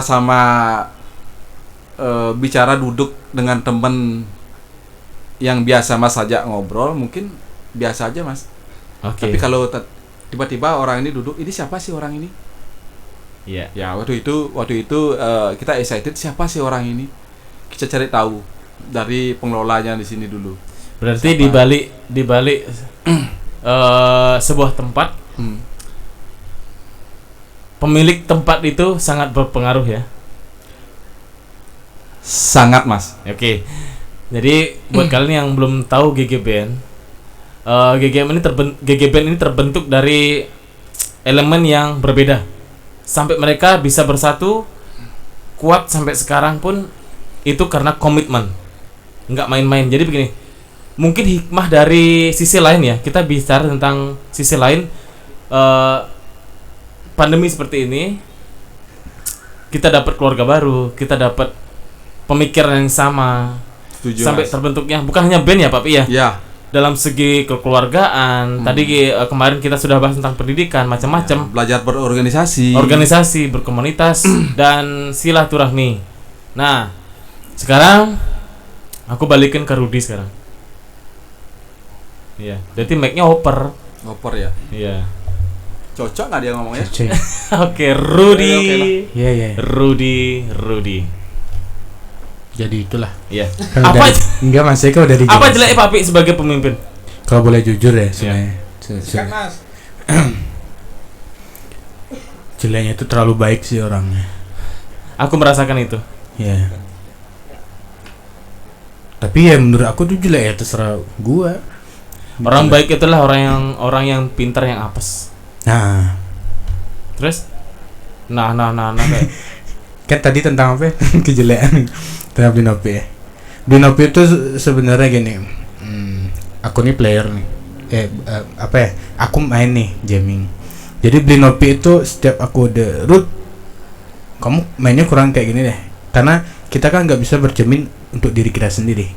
duduk dengan temen yang biasa mas ajak ngobrol, mungkin biasa aja mas. Oke. Tapi kalau tiba-tiba orang ini duduk, ini siapa sih orang ini? Iya. Ya waktu itu kita excited, siapa sih orang ini? Kita cari tahu dari pengelolanya di sini dulu. Berarti Siapa? di balik sebuah tempat, pemilik tempat itu sangat berpengaruh ya. Sangat mas. Oke. Jadi buat kalian yang belum tahu GG Band, GG Band ini terbentuk dari elemen yang berbeda. Sampai mereka bisa bersatu kuat sampai sekarang pun itu karena komitmen. Nggak main-main. Jadi begini, mungkin hikmah dari sisi lain ya, kita bicara tentang sisi lain. Pandemi seperti ini, kita dapat keluarga baru, kita dapat pemikiran yang sama. Setuju, sampai mas. terbentuknya bukan hanya band ya Pak Pi ya. Ya. Dalam segi kekeluargaan, tadi kemarin kita sudah bahas tentang pendidikan macam-macam, Belajar berorganisasi. organisasi, berkomunitas dan silaturahmi. Nah, sekarang aku balikin ke Rudy sekarang. Iya, jadi mic-nya oper. Ngoper ya. Iya. Cocok nggak dia ngomongnya? Oke, Rudy. Iya. Rudy. Jadi itulah. Iya. Kalau Apa enggak Mas Eko udah dijelasin. apa jelek Pak Pi sebagai pemimpin? Kalau boleh jujur ya sebenarnya. Jeleknya itu terlalu baik sih orangnya. Aku merasakan itu. Ya. Tapi ya menurut aku tuh jelek ya terserah gua. Orang baik itulah orang yang pintar yang apes. Nah, Terus nah kayak kan tadi tentang apa? Kejelekan tentang Blinopi ya. Blinopi itu sebenarnya gini. Aku nih player nih. Apa ya? Aku main nih jamming. Jadi Blinopi itu setiap aku udah root, kamu mainnya kurang kayak gini deh. Karena kita kan nggak bisa bercermin untuk diri kita sendiri.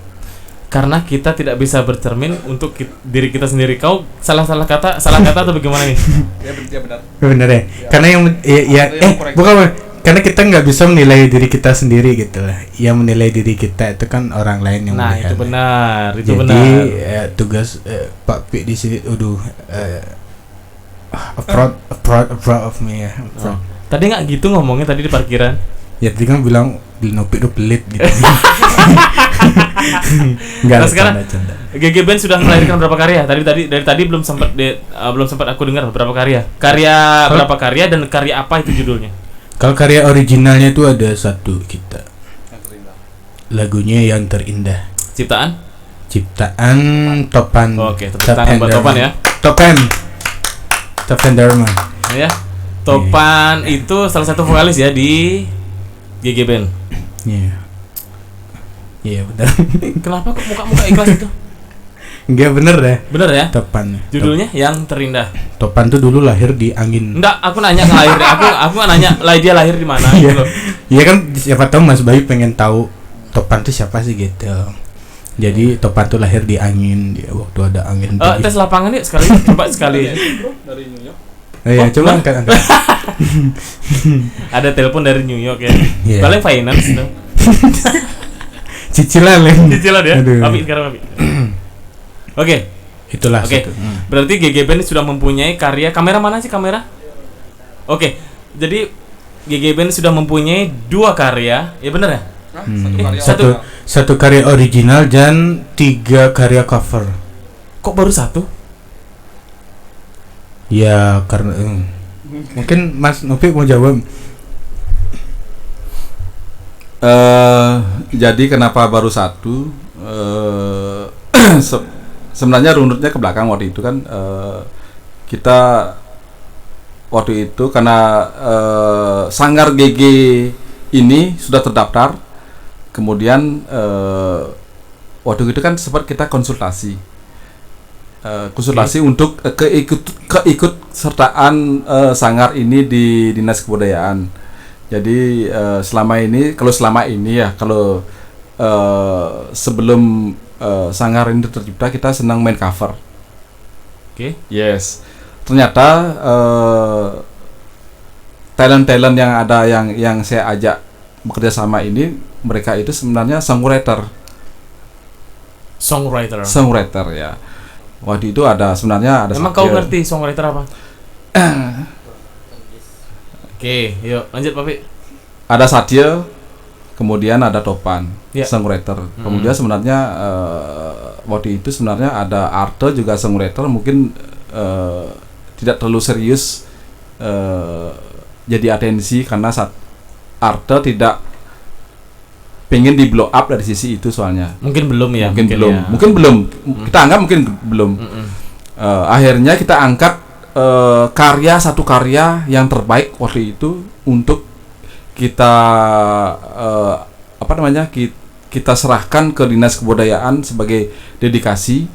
karena kita tidak bisa bercermin untuk diri kita sendiri. Kau salah kata atau bagaimana nih? Ya benar. Bener ya? Karena yang bukan karena kita nggak bisa menilai diri kita sendiri gitu lah. Yang menilai diri kita itu kan orang lain yang Nah, melihat. itu benar, itu Jadi, benar. tugas Pak Pi di sini proud of me ya. Oh. Tadi nggak gitu ngomongnya tadi di parkiran. Ya tadi kan bilang Blinopi itu pelit gitu. Enggak Nah, sekarang canda. GG Band sudah melahirkan berapa karya? Dari tadi belum sempat aku dengar berapa karya. Berapa karya dan karya apa itu judulnya? Kalau karya originalnya itu ada satu kita. Lagunya yang terindah. Ciptaan? Topan. Oke, tepuk tangan buat Topan ya. Topan Dharma. Ya. Topan itu salah satu vokalis ya di GG Band. Iya. Iya benar. Kenapa kok muka ikhlas itu? Enggak bener deh. Bener ya? Topan. Judulnya Yang Terindah. Topan tuh dulu lahir di angin. Enggak, aku nanya ke lahir. Aku nggak nanya dia lahir di mana gitu loh. Iya kan siapa tahu Mas Bayu pengen tahu Topan tuh siapa sih gitu. Jadi Topan tuh lahir di angin dia waktu ada angin. Tes lapangan yuk sekali, coba sekali. Dari New York. Iya, coba angkat. Ada telepon dari New York ya. Iya. Paling finance tuh. Cicilan ya. Cicilan ya. Aduh. Tapi sekarang Papi. Oke. Itulah Oke. satu. Berarti GG Band sudah mempunyai karya. Kamera mana sih kamera? Oke. Jadi GG Band sudah mempunyai 2 karya. Ya benar ya? Satu karya original dan 3 karya cover. Kok baru 1? Ya karena mungkin Mas Novi mau jawab. Jadi kenapa baru 1? Sebenarnya runutnya ke belakang waktu itu kan kita waktu itu karena Sanggar GG ini sudah terdaftar, kemudian waktu itu kan sempat kita konsultasi untuk keikut sertaan Sanggar ini di Dinas Kebudayaan. Jadi selama ini kalau sebelum Sanggar ini tercipta kita senang main cover. Oke. Yes. Ternyata talent yang ada yang saya ajak bekerja sama ini, mereka itu sebenarnya songwriter ya. Waktu itu sebenarnya ada. Emang kau ngerti songwriter apa? Oke, yuk lanjut Papi. Ada Satya, kemudian ada Topan, Ya. songwriter. Kemudian sebenarnya waktu itu sebenarnya ada Arte juga songwriter, mungkin tidak terlalu serius jadi atensi karena Arte tidak pengen di blow up dari sisi itu soalnya. Mungkin belum ya. Mungkin belum. Kita anggap mungkin belum. Akhirnya kita angkat satu karya yang terbaik waktu itu untuk kita kita serahkan ke Dinas Kebudayaan sebagai dedikasi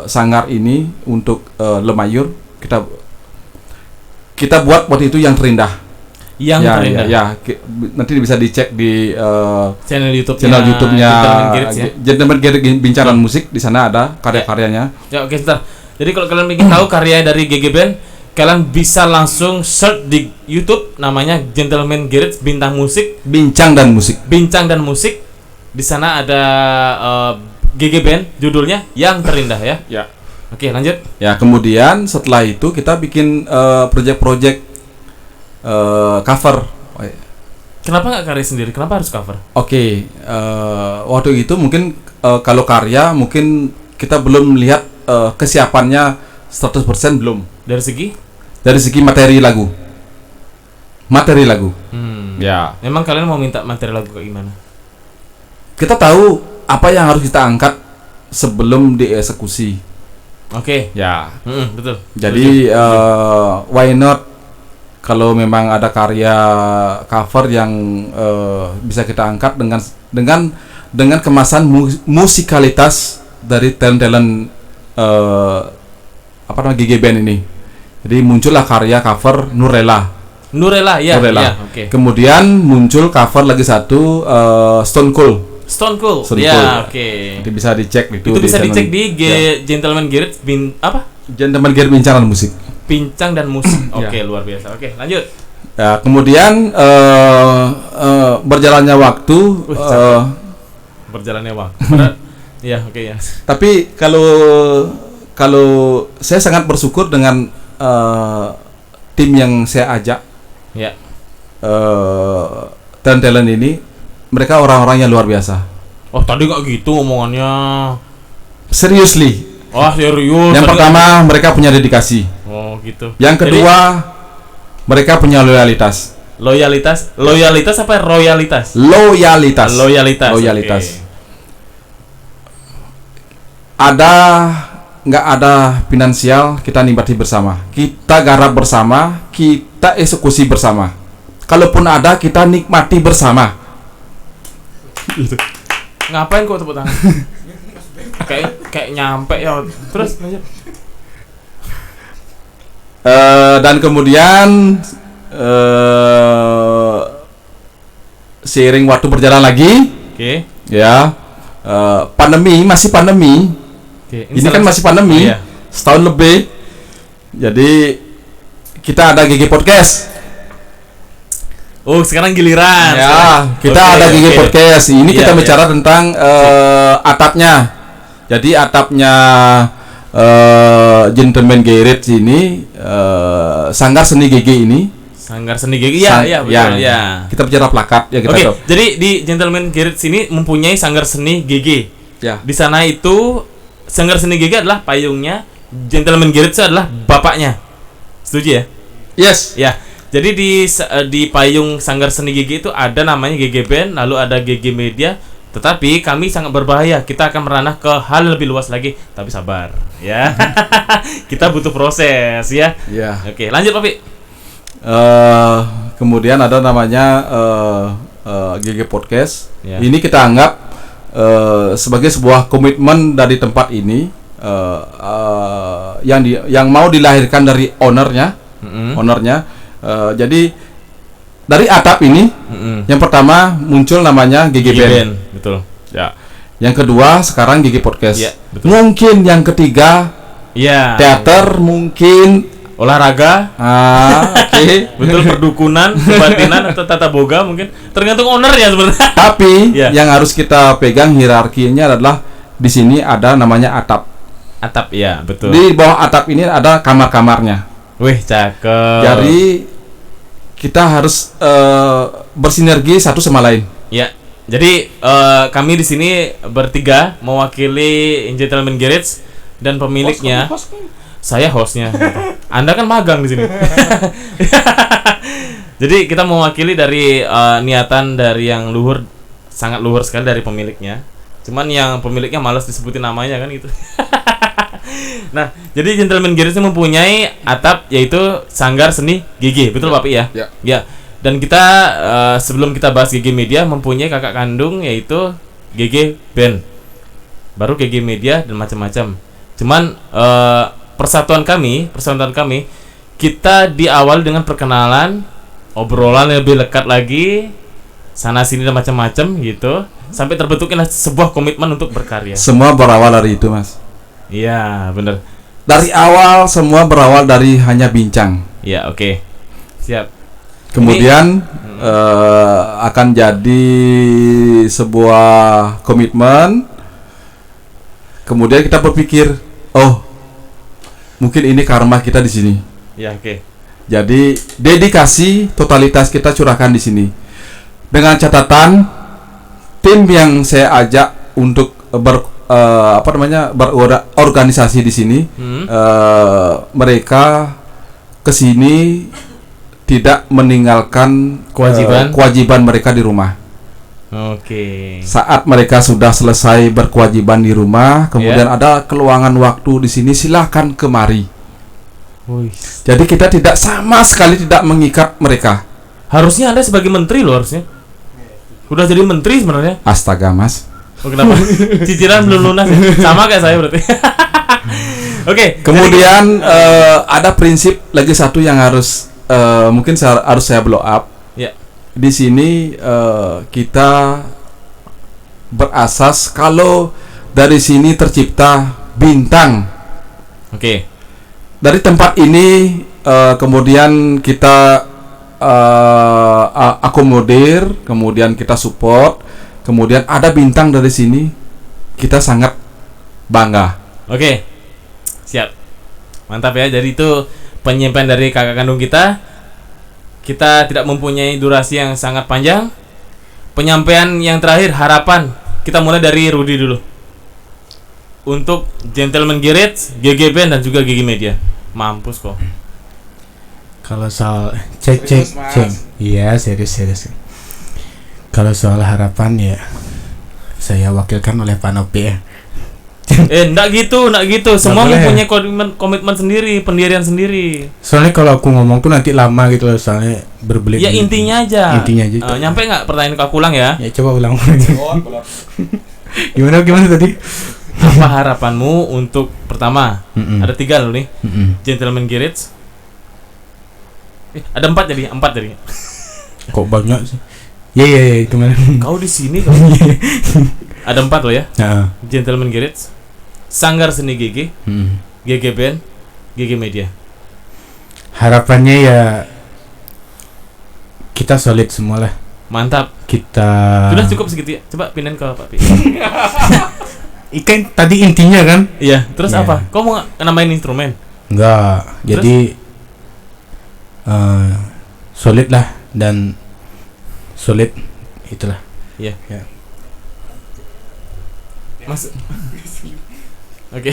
Sanggar ini untuk Lemayur. Kita buat waktu itu Yang Terindah. Nanti bisa dicek di channel YouTube-nya Gentleman Garage ya? Bincang Musik. Di sana ada karya-karyanya. Ya oke, sebentar. Jadi kalau kalian ingin tahu karya dari GG Band, kalian bisa langsung search di YouTube namanya Gentleman Garage Bincang dan Musik. Di sana ada GG Band, judulnya Yang Terindah ya. Ya. Oke, lanjut. Ya, kemudian setelah itu kita bikin project-project cover. Kenapa nggak karya sendiri? Kenapa harus cover? Oke, waktu itu mungkin kalau karya mungkin kita belum melihat kesiapannya 100% belum Dari segi? dari segi materi lagu. Ya. Memang kalian mau minta materi lagu kayak gimana? Kita tahu apa yang harus kita angkat sebelum dieksekusi. Oke. Ya. Betul. Jadi why not kalau memang ada karya cover yang bisa kita angkat dengan kemasan musikalitas dari talent GG Band ini. Jadi muncullah karya cover Nurella. Nurella, ya. Nurella. Ya, oke. Kemudian muncul cover lagi satu Stone Cold. Stone Cold. Stone Ya, Cold. oke. Nanti bisa dicek Itu bisa dicek di Gentleman Garage Gentleman Gear Bincang dan Musik. Pincang dan musik. Ya. Oke, luar biasa. Oke, lanjut. Ya, kemudian berjalannya waktu Berjalannya waktu. Ya, oke ya. tapi kalau saya sangat bersyukur dengan tim yang saya ajak Ya. talent ini, mereka orang-orang yang luar biasa. Oh, tadi nggak gitu omongannya. Seriously. Oh, serius. Yang Tadi pertama, mereka punya dedikasi. nggak- Oh, gitu. Yang kedua, mereka punya loyalitas. Loyalitas apa royalitas? Loyalitas. Loyalitas. oke. Nggak ada finansial, kita nikmati bersama, kita garap bersama, kita eksekusi bersama. Kalaupun ada, kita nikmati bersama. Ngapain kok tepuk tangan? kayak nyampe ya. Terus lanjut. Dan kemudian seiring waktu berjalan lagi, Oke. ya, masih pandemi. Oke. Ini kan masih pandemi, Iya. setahun lebih. Jadi kita ada GG Podcast. Oh, sekarang giliran. Ya, Sekarang. kita Oke, ada GG oke. Podcast. Ini Iya, kita iya. bicara tentang atapnya. Jadi atapnya Gentleman Garage ini, Sanggar Seni GG ini. Sanggar Seni GG. Iya, betul ya. Kita bicara plakat ya kita Oke, tahu. jadi di Gentleman Garage ini mempunyai Sanggar Seni GG. Ya. Di sana itu Sanggar Seni GG adalah payungnya, Gentleman Garage adalah bapaknya. Setuju ya? Yes. Ya. Jadi di payung Sanggar Seni GG itu ada namanya GG Band, lalu ada GG Media. Tetapi kami sangat berbahaya. Kita akan meranah ke hal lebih luas lagi. Tapi sabar, ya. Kita butuh proses, ya. Ya. Oke, lanjut, Papi. Kemudian ada namanya GG Podcast. Ya. Ini kita anggap sebagai sebuah komitmen dari tempat ini, yang mau dilahirkan dari ownernya. Jadi dari atap ini, yang pertama muncul namanya GG Band. Betul. Ya. Yang kedua sekarang GG Podcast. Iya, betul. Mungkin yang ketiga Iya. teater, mungkin Olahraga, oke. betul, perdukunan, kebatinan atau tata boga mungkin. Tergantung owner ya sebenarnya. Tapi Iya. yang harus kita pegang hierarkinya adalah di sini ada namanya atap. Atap, ya, betul. Di bawah atap ini ada kamar-kamarnya. Wih, cakep. Jadi kita harus bersinergi satu sama lain. Ya. Jadi kami di sini bertiga mewakili Gentleman Garage dan pemiliknya. Saya hostnya. Anda kan magang di sini. Jadi kita mewakili dari niatan dari yang luhur, sangat luhur sekali dari pemiliknya. Cuman yang pemiliknya malas disebutin namanya kan gitu. Nah, jadi Gentleman Garage mempunyai atap yaitu Sanggar Seni GG, betul Papi ya? Ya. Ya. Dan kita sebelum kita bahas GG Media mempunyai kakak kandung yaitu GG Band. Baru GG Media dan macam-macam. Cuman persatuan kami kita diawali dengan perkenalan, obrolan yang lebih lekat lagi, sana sini dan macam-macam gitu, sampai terbentuknya sebuah komitmen untuk berkarya. Semua berawal dari itu, Mas. Iya, benar. Dari awal semua berawal dari hanya bincang. Iya, oke. Siap. Kemudian akan jadi sebuah komitmen. Kemudian kita berpikir, oh, mungkin ini karma kita di sini. Ya, oke. Jadi dedikasi totalitas kita curahkan di sini. dengan catatan tim yang saya ajak untuk berorganisasi di sini, mereka kesini tidak meninggalkan kewajiban mereka di rumah. Oke. Saat mereka sudah selesai berkewajiban di rumah, kemudian ada keluangan waktu di sini, silahkan kemari. Jadi kita tidak sama sekali tidak mengikat mereka. Harusnya Anda sebagai menteri loh harusnya. Udah jadi menteri sebenarnya. Astaga, Mas. Oh, kenapa? Cicilan belum lunas ya? Sama kayak saya berarti. Oke. Kemudian ada prinsip lagi satu yang harus mungkin harus saya blow up. Ya. Di sini kita berasas kalau dari sini tercipta bintang. Oke. Dari tempat ini kemudian kita akomodir, kemudian kita support, kemudian ada bintang dari sini, kita sangat bangga. Oke. Siap. Mantap ya. Jadi itu penyampaian dari kakak kandung kita. Kita tidak mempunyai durasi yang sangat panjang. Penyampaian yang terakhir, harapan. Kita mulai dari Rudy dulu. Untuk Gentleman Garage, GG Band dan juga GG Media. Mampus kok. Kalau soal cek. Iya, serius. Kalau soal harapan ya saya wakilkan oleh Pak Nopi ya. Enggak gitu. Semua boleh. mempunyai komitmen sendiri, pendirian sendiri. Soalnya kalau aku ngomong tuh nanti lama gitu loh, soalnya berbelit. Ya intinya aja. Nyampe nggak pertanyaan aku ulang ya? Ya coba ulang. Gimana tadi? Apa harapanmu untuk pertama? Ada 3 loh nih. Gentleman Garage. Ada 4 jadi. Kok banyak sih? Ya itu mana? Kau di sini kau. Ada 4 loh ya. Gentleman Garage, Sanggar Seni GG, GG Band, GG Media. Harapannya ya kita solid semua lah. Mantap. Kita Sudah cukup segitu ya. Coba pindahin ke Pak Pi. Ikan tadi intinya kan? Iya. Terus Iya. apa? Kau mau nambahin instrumen? Enggak. Jadi solid lah dan solid itulah. Iya. Ya. Mas. Oke.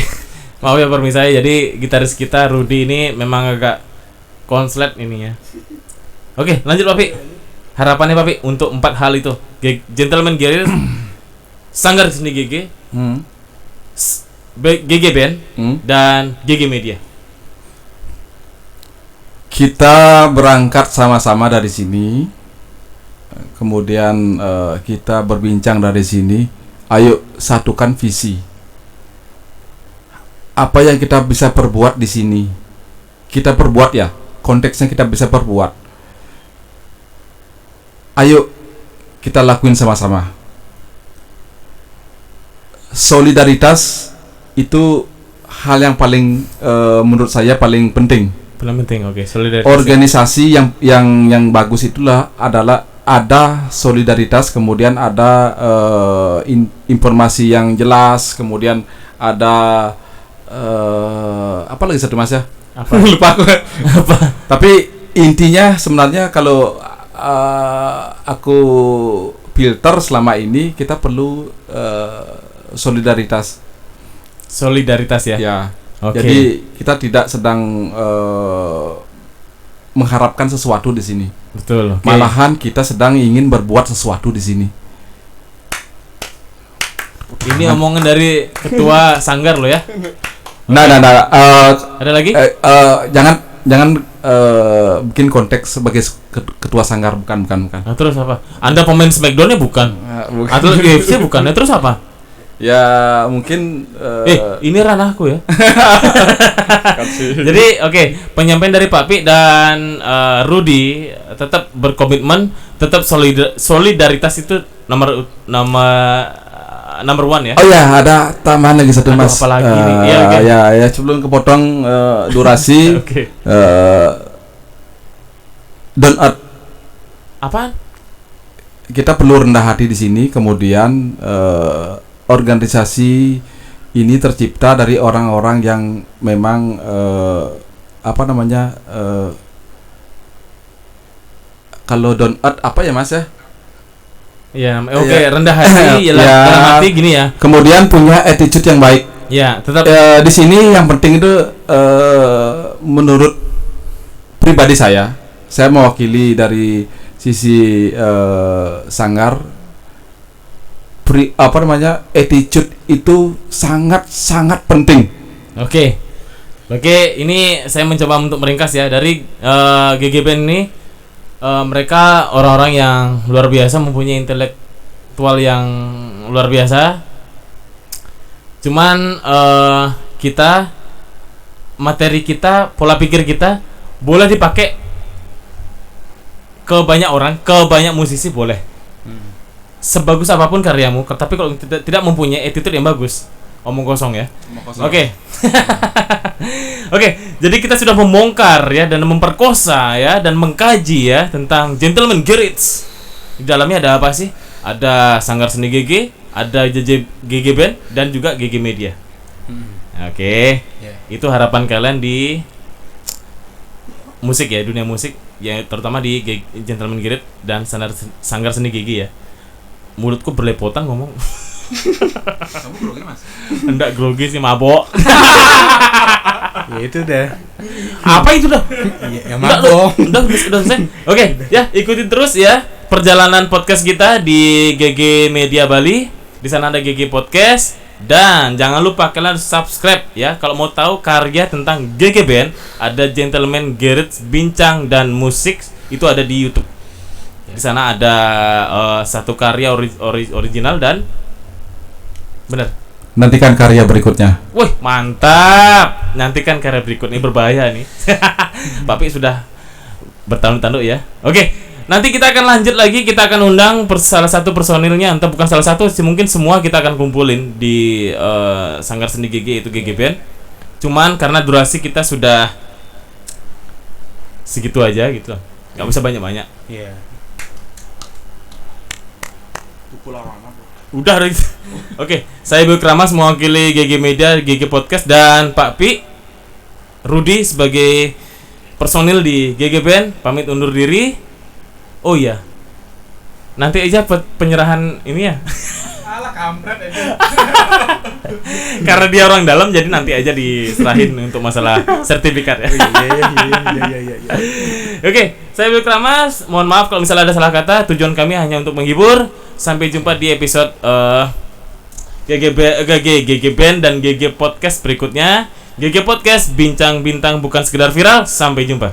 Maaf ya permisi saya. Jadi gitaris kita Rudy ini memang agak konslet ini ya. Oke, lanjut Pak Pi. Harapannya Pak Pi untuk 4 hal itu. Gentleman Garage, Sanggar Seni GG, GG Band, dan GG Media. Kita berangkat sama-sama dari sini, kemudian kita berbincang dari sini. Ayo satukan visi. Apa yang kita bisa perbuat di sini, kita perbuat ya. Konteksnya kita bisa perbuat. Ayo kita lakuin sama-sama. Solidaritas itu hal yang paling menurut saya paling penting. Paling penting, oke. Solidaritas. Organisasi yang bagus itulah adalah ada solidaritas, kemudian ada informasi yang jelas, kemudian ada apa lagi satu Mas ya? Apa? Lupa aku. Apa? Tapi intinya sebenarnya kalau aku filter selama ini, kita perlu solidaritas. Solidaritas ya. Ya. Oke. Jadi kita tidak sedang mengharapkan sesuatu di sini. Betul. Okay. Malahan kita sedang ingin berbuat sesuatu di sini. Ini omongan dari ketua sanggar lo ya. Nah. Ada lagi? Jangan bikin konteks sebagai ketua sanggar, bukan. Nah, terus apa? Anda pemain Smackdown-nya bukan? Atau UFC bukan? Terus apa? Ya mungkin ini ranahku ya. Jadi oke, penyampaian dari Pak Pi dan Rudy tetap berkomitmen, tetap solidaritas itu nomor one ya. Oh ya, ada tambahan lagi satu. Aduh, Mas. apa lagi nih? Iya, okay. Ya sebelum kepotong durasi. Oke. Don't earth. Apaan? Kita perlu rendah hati di sini. Kemudian organisasi ini tercipta dari orang-orang yang memang kalau don't earth apa ya Mas ya? Ya, oke, Ya. rendah hati ya, dalam arti gini ya. Kemudian punya attitude yang baik. Ya, tetap Di sini yang penting itu menurut pribadi saya mewakili dari sisi sanggar, attitude itu sangat penting. Oke, ini saya mencoba untuk meringkas ya dari GG Band ini. Mereka orang-orang yang luar biasa, mempunyai intelektual yang luar biasa. Cuman materi kita, pola pikir kita boleh dipakai ke banyak orang, ke banyak musisi boleh. Sebagus apapun karyamu, tapi kalau tidak mempunyai attitude yang bagus, omong kosong ya. Oke. Oke, jadi kita sudah membongkar ya dan memperkosa ya dan mengkaji ya tentang Gentleman Garage. Di dalamnya ada apa sih? Ada Sanggar Seni GG, ada GG Band dan juga GG Media. Oke. Itu harapan kalian di musik ya, dunia musik ya, terutama di Gentleman Garage dan Sanggar Seni GG ya. Mulutku berlepotan ngomong. Kamu grogi, Mas? Enggak grogi sih, mabok. Ya itu dah. Apa itu dah? Ya mabok. Udah selesai. Oke, ya ikuti terus ya perjalanan podcast kita di GG Media Bali. Di sana ada GG Podcast dan jangan lupa kalian subscribe ya kalau mau tahu karya tentang GG Band. Ada Gentleman Garage Bincang dan Musik, itu ada di YouTube. Di sana ada satu karya original dan benar. Nantikan karya berikutnya. Wih, mantap. Nantikan karya berikutnya, berbahaya nih. Papi sudah bertanduk-tanduk ya. Oke, nanti kita akan lanjut lagi. Kita akan undang salah satu personilnya, entah bukan salah satu sih, mungkin semua kita akan kumpulin di Sanggar Seni GG, itu GG Band. Cuman karena durasi kita sudah segitu aja gitu. Gak bisa banyak-banyak. Iya. Udah Oke, saya Ibu Kramas mewakili GG Media, GG Podcast dan Pak Pi Rudi sebagai personil di GG Band pamit undur diri. Oh iya, nanti aja penyerahan ini ya. Alah kampret aja. Karena dia orang dalam, jadi nanti aja diserahin untuk masalah sertifikat ya. Iya. Oke, saya Ibu Kramas. Mohon maaf kalau misalnya ada salah kata. Tujuan kami hanya untuk menghibur. Sampai jumpa di episode GG Band dan GG Podcast berikutnya. GG Podcast, bincang bintang bukan sekedar viral. Sampai jumpa.